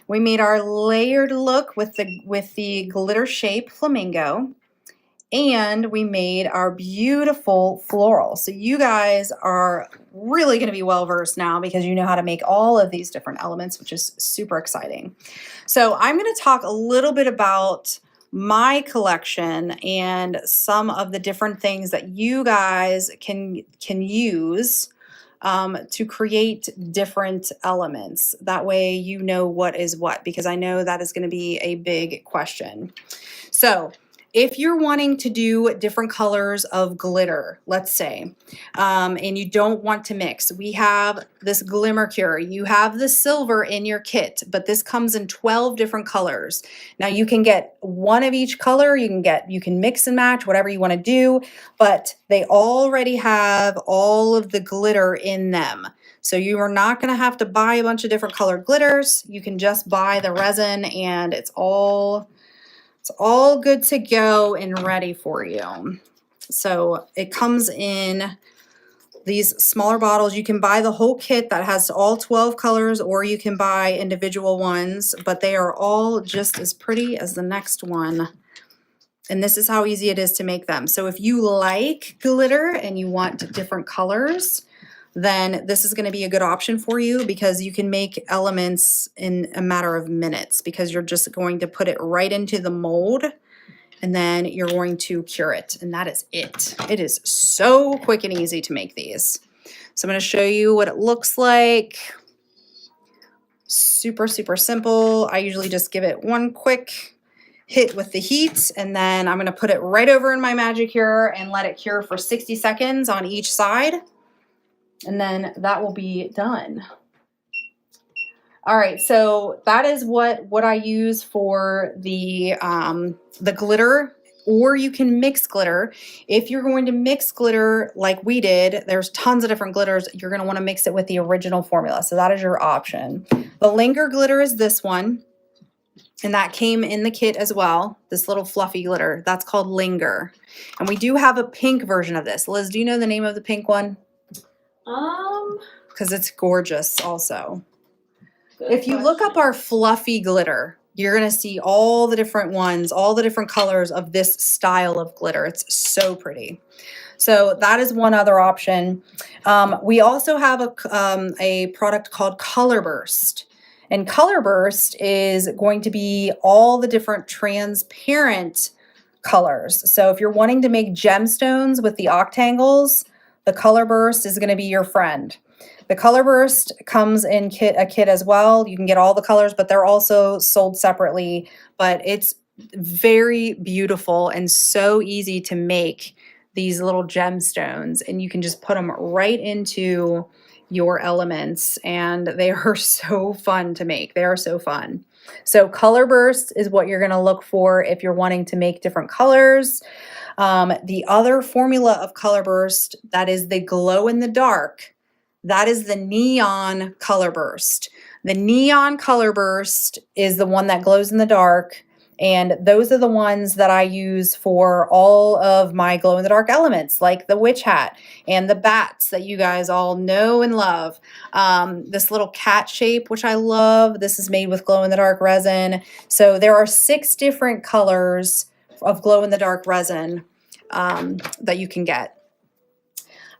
S3: We made our layered look with the glitter shape flamingo, and we made our beautiful floral. So you guys are really going to be well versed now because you know how to make all of these different elements, which is super exciting. So I'm going to talk a little bit about my collection and some of the different things that you guys can use to create different elements. That way you know what is what, because I know that is going to be a big question. So if you're wanting to do different colors of glitter, let's say, and you don't want to mix, we have this Glimmer Cure. You have the silver in your kit, but this comes in 12 different colors. Now you can get one of each color. You can mix and match whatever you want to do, but they already have all of the glitter in them. So you are not going to have to buy a bunch of different colored glitters. You can just buy the resin and it's all good to go and ready for you. So it comes in these smaller bottles. You can buy the whole kit that has all 12 colors, or you can buy individual ones, but they are all just as pretty as the next one. And this is how easy it is to make them. So if you like glitter and you want different colors, then this is going to be a good option for you because you can make elements in a matter of minutes because you're just going to put it right into the mold and then you're going to cure it. And that is it. It is so quick and easy to make these. So I'm going to show you what it looks like. Super, super simple. I usually just give it one quick hit with the heat, and then I'm going to put it right over in my magic cure and let it cure for 60 seconds on each side. And then that will be done. All right, so that is what I use for the glitter, or you can mix glitter. If you're going to mix glitter like we did, there's tons of different glitters. You're going to want to mix it with the original formula, so that is your option. The linger glitter is this one, and that came in the kit as well, this little fluffy glitter. That's called Linger. And we do have a pink version of this. Liz, do you know the name of the pink one? Because it's gorgeous also. If you look up our fluffy glitter, you're going to see all the different ones, all the different colors of this style of glitter. It's so pretty. So that is one other option. We also have a product called Color Burst. And Color Burst is going to be all the different transparent colors. So if you're wanting to make gemstones with the octangles, the Color Burst is going to be your friend. The Color Burst comes in a kit as well. You can get all the colors, but they're also sold separately. But it's very beautiful and so easy to make these little gemstones. And you can just put them right into your elements. And they are so fun to make. They are so fun. So Color Burst is what you're going to look for if you're wanting to make different colors. The other formula of Color Burst, that is the glow in the dark, that is the Neon Color Burst. The Neon Color Burst is the one that glows in the dark, And those are the ones that I use for all of my glow-in-the-dark elements, like the witch hat and the bats that you guys all know and love. This little cat shape, which I love. This is made with glow-in-the-dark resin. So there are 6 different colors of glow-in-the-dark resin that you can get.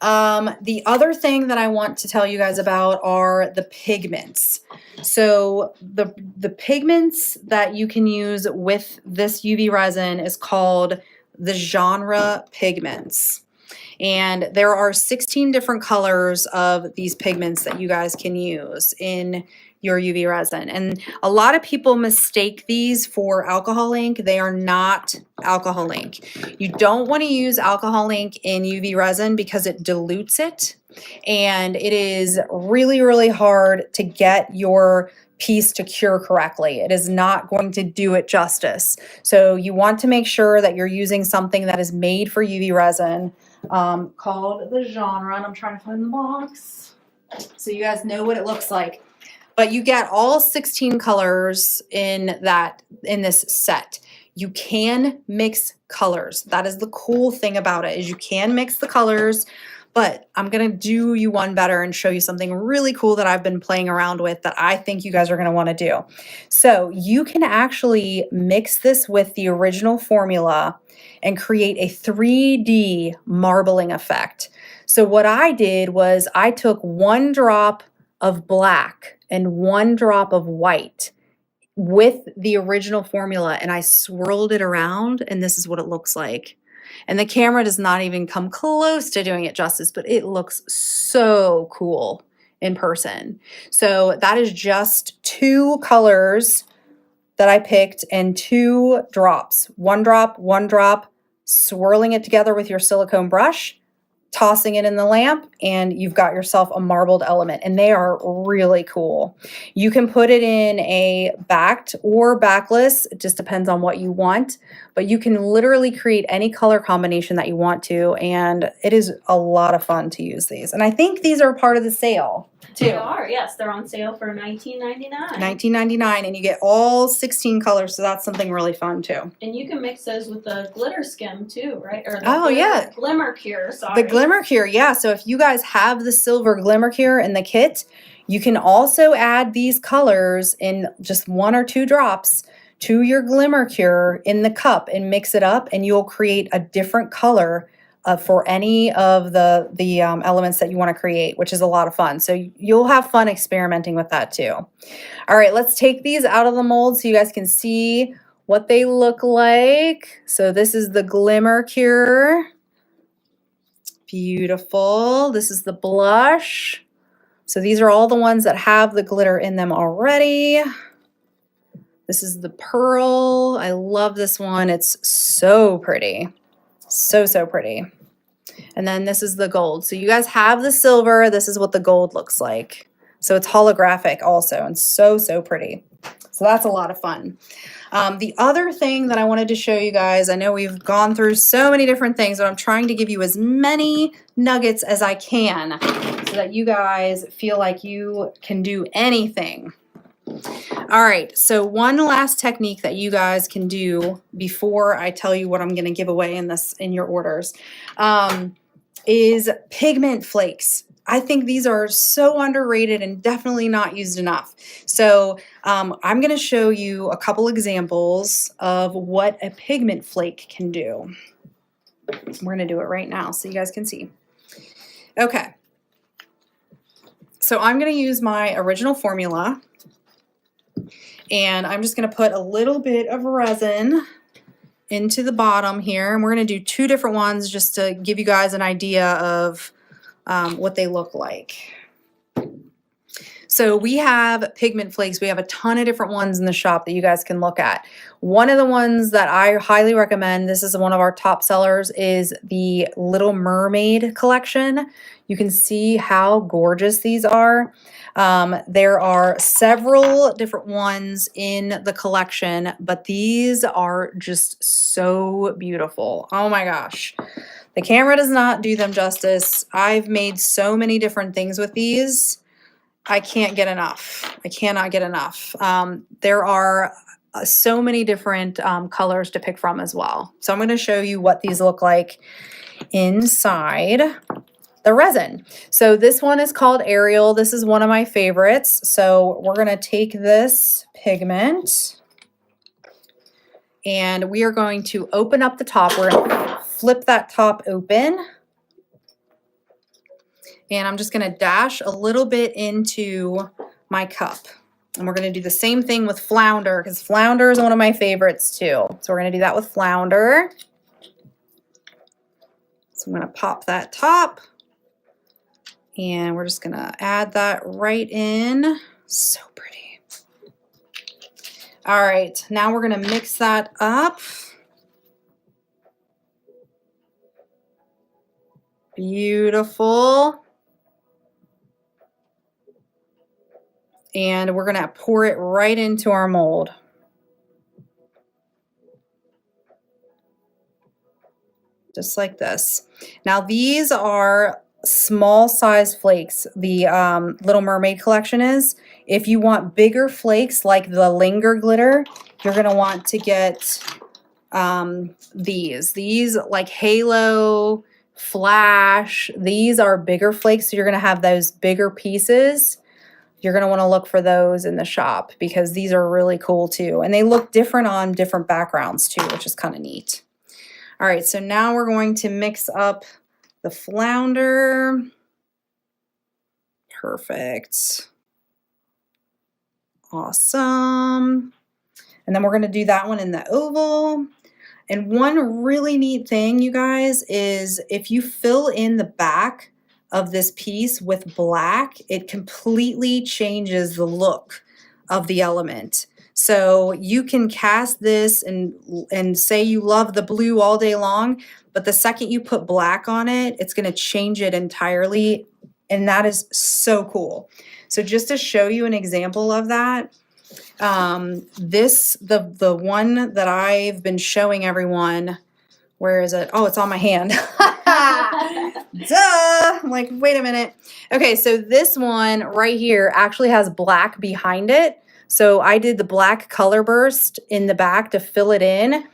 S3: The other thing that I want to tell you guys about are the pigments. So the pigments that you can use with this UV resin is called the genre pigments. And there are 16 different colors of these pigments that you guys can use in your UV resin. And a lot of people mistake these for alcohol ink. They are not alcohol ink. You don't want to use alcohol ink in UV resin because it dilutes it. And it is really, really hard to get your piece to cure correctly. It is not going to do it justice. So you want to make sure that you're using something that is made for UV resin, called the genre. And I'm trying to find the box so you guys know what it looks like. But you get all 16 colors in this set. You can mix colors. That is the cool thing about it, is you can mix the colors. But I'm going to do you one better and show you something really cool that I've been playing around with that I think you guys are going to want to do. So you can actually mix this with the original formula and create a 3D marbling effect. So what I did was I took 1 drop of black and 1 drop of white with the original formula, and I swirled it around, and this is what it looks like. And the camera does not even come close to doing it justice, but it looks so cool in person. So that is just 2 colors that I picked and 2 drops. 1 drop, swirling it together with your silicone brush, tossing it in the lamp, and you've got yourself a marbled element, and they are really cool. You can put it in a backed or backless, it just depends on what you want, but you can literally create any color combination that you want to, and it is a lot of fun to use these. And I think these are part of the sale too.
S2: They are, yes. They're on sale for $19.99.
S3: $19.99, and you get all 16 colors, so that's something really fun too.
S2: And you can mix those with the glitter skim too, right? Or the
S3: Oh, yeah.
S2: Glimmer Cure, sorry.
S3: The Glimmer Cure, yeah. So if you guys have the silver Glimmer Cure in the kit, you can also add these colors in just 1 or 2 drops to your Glimmer Cure in the cup and mix it up, and you'll create a different color for any of the elements that you want to create, which is a lot of fun. So you'll have fun experimenting with that too. All right, let's take these out of the mold so you guys can see what they look like. So this is the Glimmer Cure. Beautiful. This is the blush. So these are all the ones that have the glitter in them already. This is the pearl. I love this one. It's so pretty. So, so pretty. And then this is the gold. So you guys have the silver. This is what the gold looks like. So it's holographic also, and so, so pretty. So that's a lot of fun. The other thing that I wanted to show you guys, I know we've gone through so many different things, but I'm trying to give you as many nuggets as I can so that you guys feel like you can do anything. All right, so one last technique that you guys can do before I tell you what I'm going to give away in your orders is pigment flakes. I think these are so underrated and definitely not used enough. So I'm going to show you a couple examples of what a pigment flake can do. We're going to do it right now so you guys can see. Okay. So I'm going to use my original formula, and I'm just going to put a little bit of resin into the bottom here, and we're going to do 2 different ones just to give you guys an idea of what they look like. So we have pigment flakes. We have a ton of different ones in the shop that you guys can look at. One of the ones that I highly recommend, this is one of our top sellers, is the Little Mermaid collection. You can see how gorgeous these are. There are several different ones in the collection, but these are just so beautiful. Oh my gosh. The camera does not do them justice. I've made so many different things with these. I can't get enough. I cannot get enough. There are so many different colors to pick from as well. So I'm going to show you what these look like inside the resin. So this one is called Ariel. This is one of my favorites. So we're going to take this pigment and we are going to open up the top. We're going to flip that top open. And I'm just going to dash a little bit into my cup. And we're going to do the same thing with flounder because flounder is one of my favorites too. So we're going to do that with flounder. So I'm going to pop that top. And we're just going to add that right in. So pretty. All right, now we're going to mix that up. Beautiful. And we're going to pour it right into our mold. Just like this. Now these are small size flakes. The Little Mermaid collection is. If you want bigger flakes like the Linger glitter, you're going to want to get these. These like Halo, Flash, these are bigger flakes. So you're going to have those bigger pieces. You're going to want to look for those in the shop because these are really cool too. And they look different on different backgrounds too, which is kind of neat. All right, so now we're going to mix up the flounder. Perfect. Awesome. And then we're going to do that one in the oval. And one really neat thing, you guys, is if you fill in the back of this piece with black, it completely changes the look of the element. So you can cast this and say you love the blue all day long, but the second you put black on it, it's going to change it entirely. And that is so cool. So just to show you an example of that, the one that I've been showing everyone, where is it? Oh, it's on my hand. Duh! I'm like, wait a minute. Okay, so this one right here actually has black behind it. So I did the black color burst in the back to fill it in.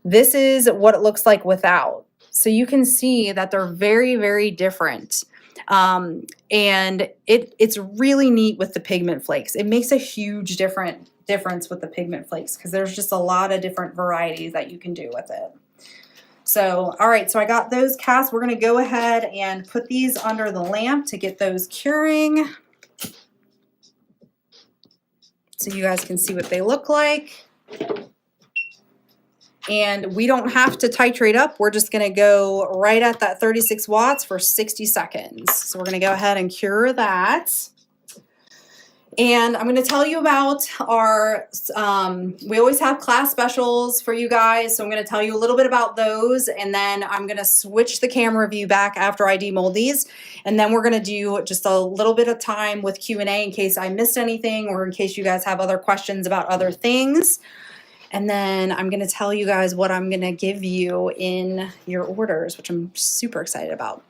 S3: This is what it looks like without. So you can see that they're very, very different. And it's really neat with the pigment flakes. It makes a huge difference with the pigment flakes because there's just a lot of different varieties that you can do with it. So, all right, so I got those cast. We're going to go ahead and put these under the lamp to get those curing. So you guys can see what they look like. And we don't have to titrate up. We're just going to go right at that 36 watts for 60 seconds. So we're going to go ahead and cure that. And I'm going to tell you about our, we always have class specials for you guys. So I'm going to tell you a little bit about those. And then I'm going to switch the camera view back after I demold these. And then we're going to do just a little bit of time with Q&A in case I missed anything or in case you guys have other questions about other things. And then I'm going to tell you guys what I'm going to give you in your orders, which I'm super excited about.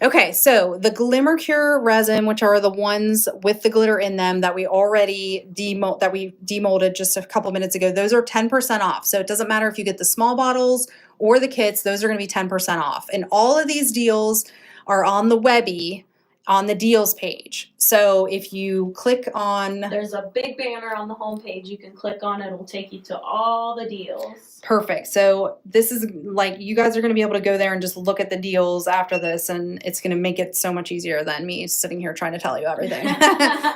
S3: Okay, so the Glimmer Cure resin, which are the ones with the glitter in them that we already demolded just a couple minutes ago, those are 10% off. So it doesn't matter if you get the small bottles or the kits, those are going to be 10% off. And all of these deals are on the Webby on the deals page. So if you click on,
S2: there's a big banner on the homepage. You can click on it. It'll take you to all the deals.
S3: Perfect. So this is like, you guys are going to be able to go there and just look at the deals after this, and it's going to make it so much easier than me sitting here trying to tell you everything.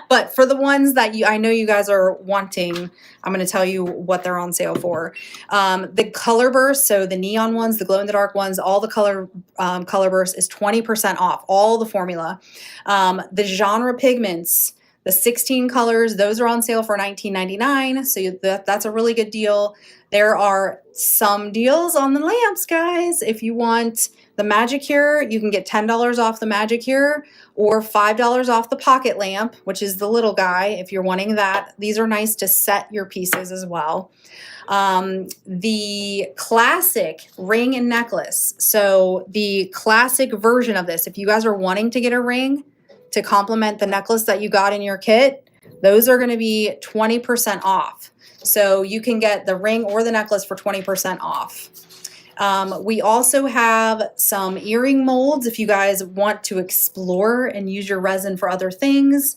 S3: But for the ones that I know you guys are wanting, I'm going to tell you what they're on sale for. The color burst, so the neon ones, the glow in the dark ones, all the color burst is 20% off, all the formula. The genre pigments, the 16 colors, those are on sale for $19.99. So that's a really good deal. There are some deals on the lamps, guys. If you want the Magic Cure, you can get $10 off the Magic Cure or $5 off the Pocket Lamp, which is the little guy, if you're wanting that. These are nice to set your pieces as well. The classic ring and necklace. So the classic version of this, if you guys are wanting to get a ring to complement the necklace that you got in your kit, those are going to be 20% off. So you can get the ring or the necklace for 20% off. We also have some earring molds if you guys want to explore and use your resin for other things.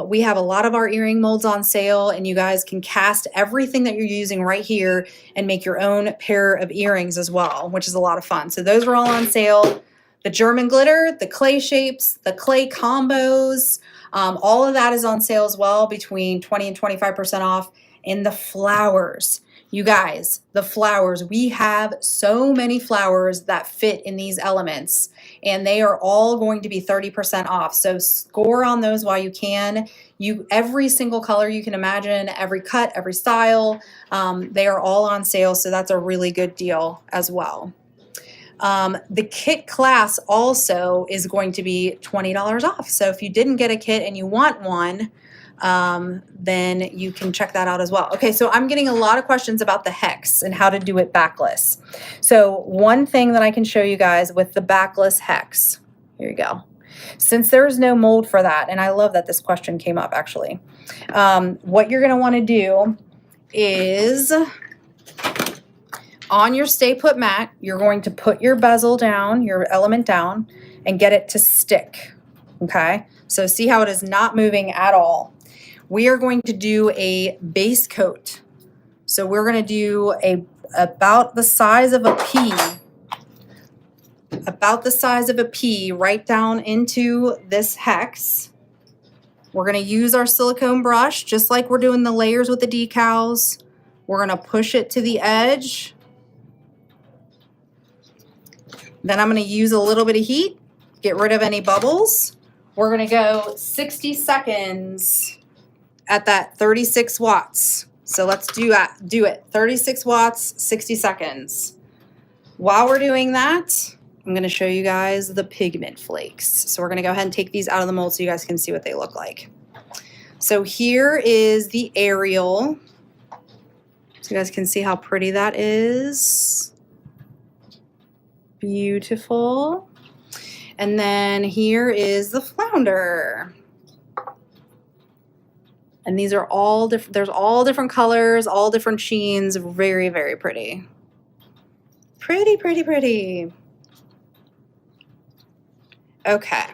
S3: We have a lot of our earring molds on sale, and you guys can cast everything that you're using right here and make your own pair of earrings as well, which is a lot of fun. So those are all on sale. The German glitter, the clay shapes, the clay combos, all of that is on sale as well, between 20 and 25% off. And the flowers. You guys, the flowers, we have so many flowers that fit in these elements, and they are all going to be 30% off. So score on those while you can. Every single color you can imagine, every cut, every style, they are all on sale. So that's a really good deal as well. The kit class also is going to be $20 off. So if you didn't get a kit and you want one, then you can check that out as well. Okay, so I'm getting a lot of questions about the hex and how to do it backless. So one thing that I can show you guys with the backless hex, here you go. Since there's no mold for that, and I love that this question came up actually, what you're going to want to do is on your stay put mat, you're going to put your bezel down, your element down, and get it to stick. Okay, so see how it is not moving at all. We are going to do a base coat. So we're going to do about the size of a pea, right down into this hex. We're going to use our silicone brush, just like we're doing the layers with the decals. We're going to push it to the edge. Then I'm going to use a little bit of heat, get rid of any bubbles. We're going to go 60 seconds at that 36 watts. So let's do it. 36 watts, 60 seconds. While we're doing that, I'm going to show you guys the pigment flakes. So we're going to go ahead and take these out of the mold so you guys can see what they look like. So here is the aerial. So you guys can see how pretty that is. Beautiful. And then here is the flounder. And these are all different, there's all different colors, all different sheens, very, very pretty. Pretty, pretty, pretty. Okay.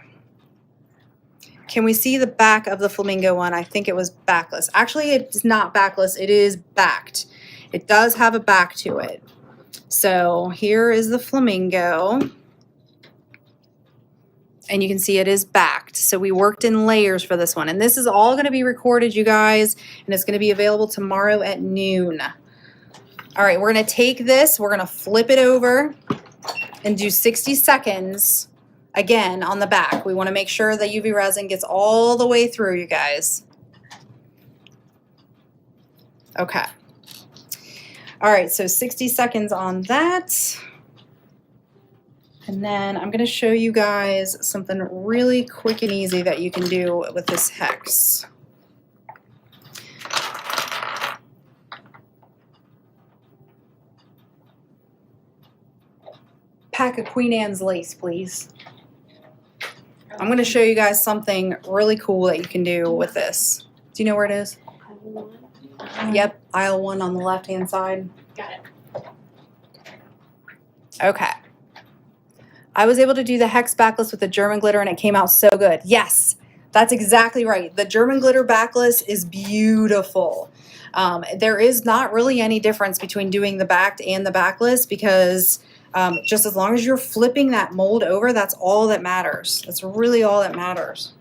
S3: Can we see the back of the flamingo one? I think it was backless. Actually, it's not backless, it is backed. It does have a back to it. So here is the flamingo. And you can see it is backed. So we worked in layers for this one. And this is all going to be recorded, you guys. And it's going to be available tomorrow at noon. All right, we're going to take this. We're going to flip it over and do 60 seconds again on the back. We want to make sure the UV resin gets all the way through, you guys. Okay. All right, so 60 seconds on that. And then I'm going to show you guys something really quick and easy that you can do with this hex. Pack of Queen Anne's lace, please. I'm going to show you guys something really cool that you can do with this. Do you know where it is? Yep, aisle 1 on the left-hand side.
S2: Got it.
S3: Okay. I was able to do the hex backless with the German glitter and it came out so good. Yes, that's exactly right. The German glitter backless is beautiful. There is not really any difference between doing the backed and the backless because just as long as you're flipping that mold over, that's all that matters. That's really all that matters.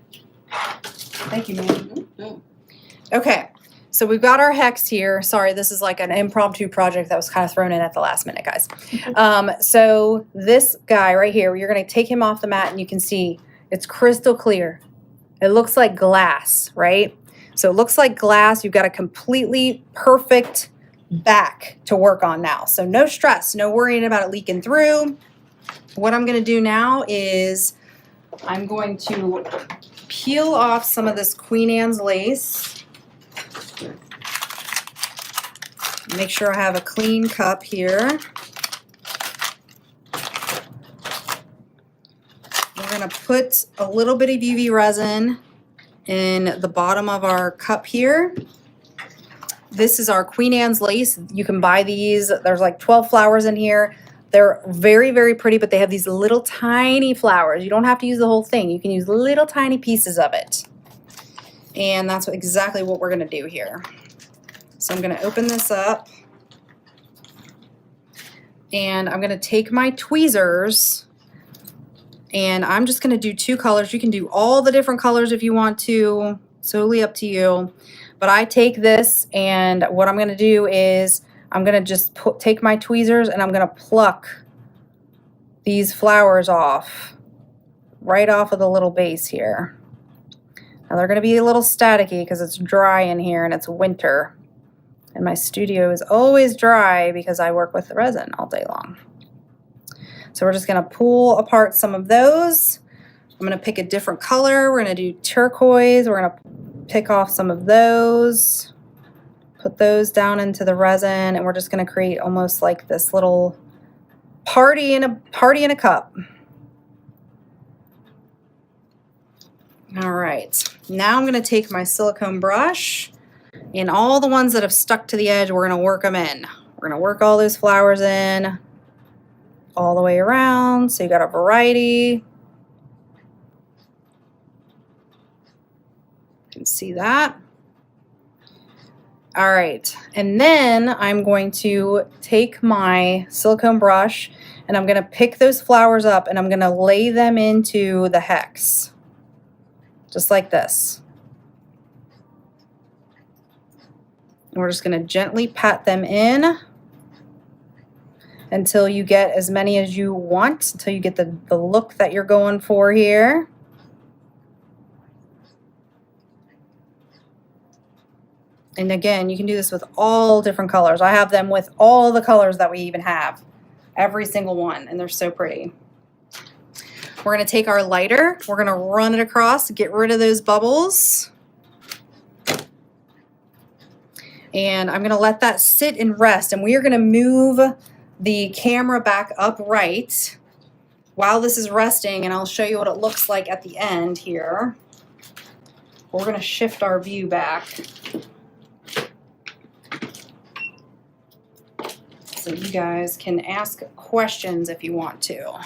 S3: Thank you, ma'am. Okay. So we've got our hex here. Sorry, this is like an impromptu project that was kind of thrown in at the last minute, guys. So this guy right here, you're going to take him off the mat and you can see it's crystal clear. It looks like glass, right? So it looks like glass. You've got a completely perfect back to work on now. So no stress, no worrying about it leaking through. What I'm going to do now is I'm going to peel off some of this Queen Anne's lace. Make sure I have a clean cup here. We're going to put a little bit of UV resin in the bottom of our cup here. This is our Queen Anne's lace. You can buy these. There's like 12 flowers in here. They're very, very pretty, but they have these little tiny flowers. You don't have to use the whole thing. You can use little tiny pieces of it. And that's exactly what we're gonna do here. So I'm gonna open this up. And I'm gonna take my tweezers and I'm just gonna do 2 colors. You can do all the different colors if you want to, totally up to you. But I take this and what I'm gonna do is I'm gonna just take my tweezers and I'm gonna pluck these flowers off, right off of the little base here. Now they're gonna be a little staticky because it's dry in here and it's winter. And my studio is always dry because I work with the resin all day long. So we're just gonna pull apart some of those. I'm gonna pick a different color. We're gonna do turquoise. We're gonna pick off some of those, put those down into the resin, and we're just gonna create almost like this little party in a cup. All right, now I'm gonna take my silicone brush and all the ones that have stuck to the edge, we're gonna work them in. We're gonna work all those flowers in all the way around, so you got a variety. You can see that. All right, and then I'm going to take my silicone brush and I'm gonna pick those flowers up and I'm gonna lay them into the hex, just like this. And we're just gonna gently pat them in until you get as many as you want, until you get the look that you're going for here. And again, you can do this with all different colors. I have them with all the colors that we even have, every single one, and they're so pretty. We're gonna take our lighter, we're gonna run it across to get rid of those bubbles. And I'm gonna let that sit and rest, and we are gonna move the camera back upright while this is resting, and I'll show you what it looks like at the end here. We're gonna shift our view back so you guys can ask questions if you want to.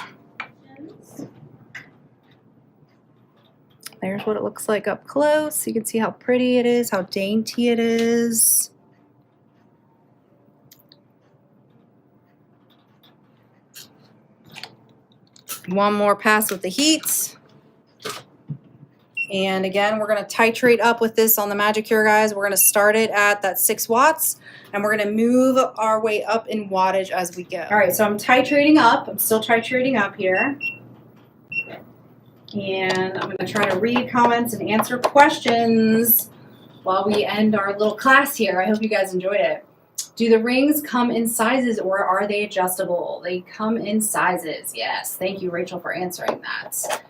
S3: There's what it looks like up close. You can see how pretty it is, how dainty it is. One more pass with the heat. And again, we're gonna titrate up with this on the Magic Cure, guys. We're gonna start it at that 6 watts and we're gonna move our way up in wattage as we go. All right, so I'm titrating up. I'm still titrating up here. And I'm gonna try to read comments and answer questions while we end our little class here. I hope you guys enjoyed it. Do the rings come in sizes or are they adjustable? They come in sizes, yes. Thank you, Rachel, for answering that.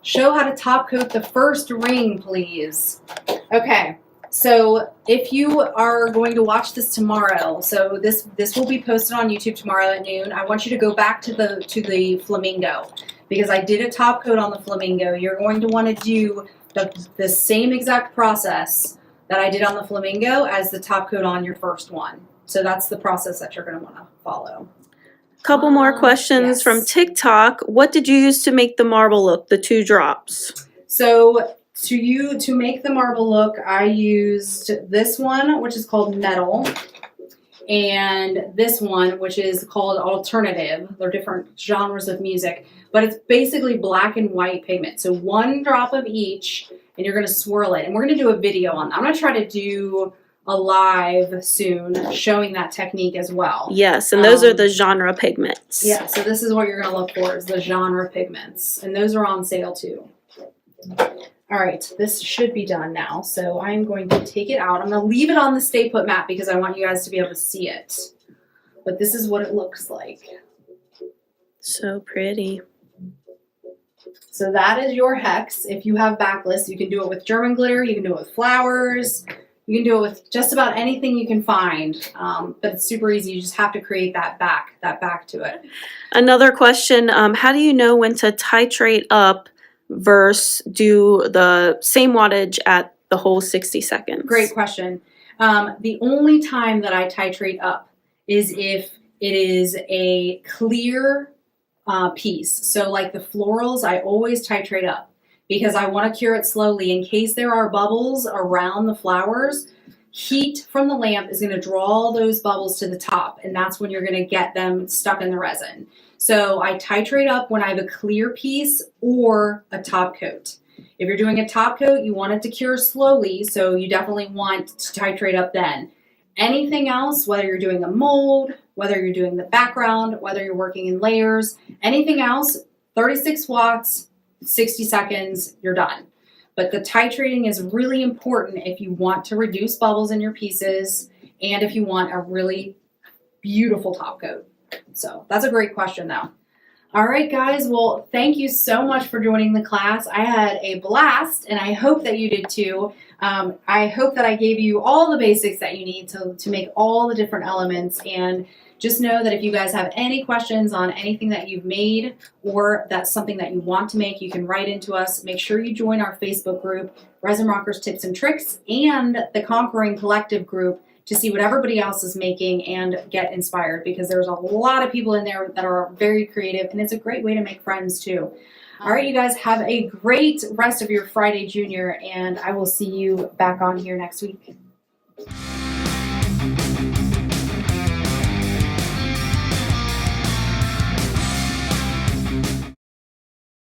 S3: Show how to top coat the first ring, please. Okay, so if you are going to watch this tomorrow, so this will be posted on YouTube tomorrow at noon. I want you to go back to the flamingo because I did a top coat on the flamingo. You're going to want to do the same exact process that I did on the flamingo as the top coat on your first one. So that's the process that you're going to want to follow.
S2: Couple more questions
S1: yes.
S2: from TikTok. What did you use to make the marble look, the 2 drops?
S1: So to make the marble look, I used this one, which is called Metal, and this one, which is called Alternative. They're different genres of music, but it's basically black and white pigment. So 1 drop of each, and you're gonna swirl it. And we're gonna do a video on that. I'm gonna try to do a live soon showing that technique as well.
S2: Yes, and those are the genre pigments.
S1: Yeah, so this is what you're gonna look for is the genre pigments. And those are on sale too. All right, this should be done now. So I'm going to take it out. I'm gonna leave it on the stay put mat because I want you guys to be able to see it. But this is what it looks like.
S2: So pretty.
S1: So that is your hex. If you have backlists, you can do it with German glitter, you can do it with flowers, you can do it with just about anything you can find. But it's super easy. You just have to create that back to it.
S2: Another question, how do you know when to titrate up versus do the same wattage at the whole 60 seconds?
S1: Great question. The only time that I titrate up is if it is a clear piece. So like the florals, I always titrate up because I want to cure it slowly in case there are bubbles around the flowers. Heat from the lamp is going to draw those bubbles to the top, and that's when you're going to get them stuck in the resin. So I titrate up when I have a clear piece or a top coat. If you're doing a top coat, you want it to cure slowly, so you definitely want to titrate up then. Anything else, whether you're doing a mold, whether you're doing the background, whether you're working in layers, anything else, 36 watts, 60 seconds, you're done. But the titrating is really important if you want to reduce bubbles in your pieces and if you want a really beautiful top coat. So that's a great question though. All right, guys. Well, thank you so much for joining the class. I had a blast, and I hope that you did too. I hope that I gave you all the basics that you need to make all the different elements. And just know that if you guys have any questions on anything that you've made or that's something that you want to make, you can write into us. Make sure you join our Facebook group, Resin Rockers Tips and Tricks, and the Conquering Collective group to see what everybody else is making and get inspired, because there's a lot of people in there that are very creative, and it's a great way to make friends too. All right, you guys, have a great rest of your Friday Junior, and I will see you back on here next week.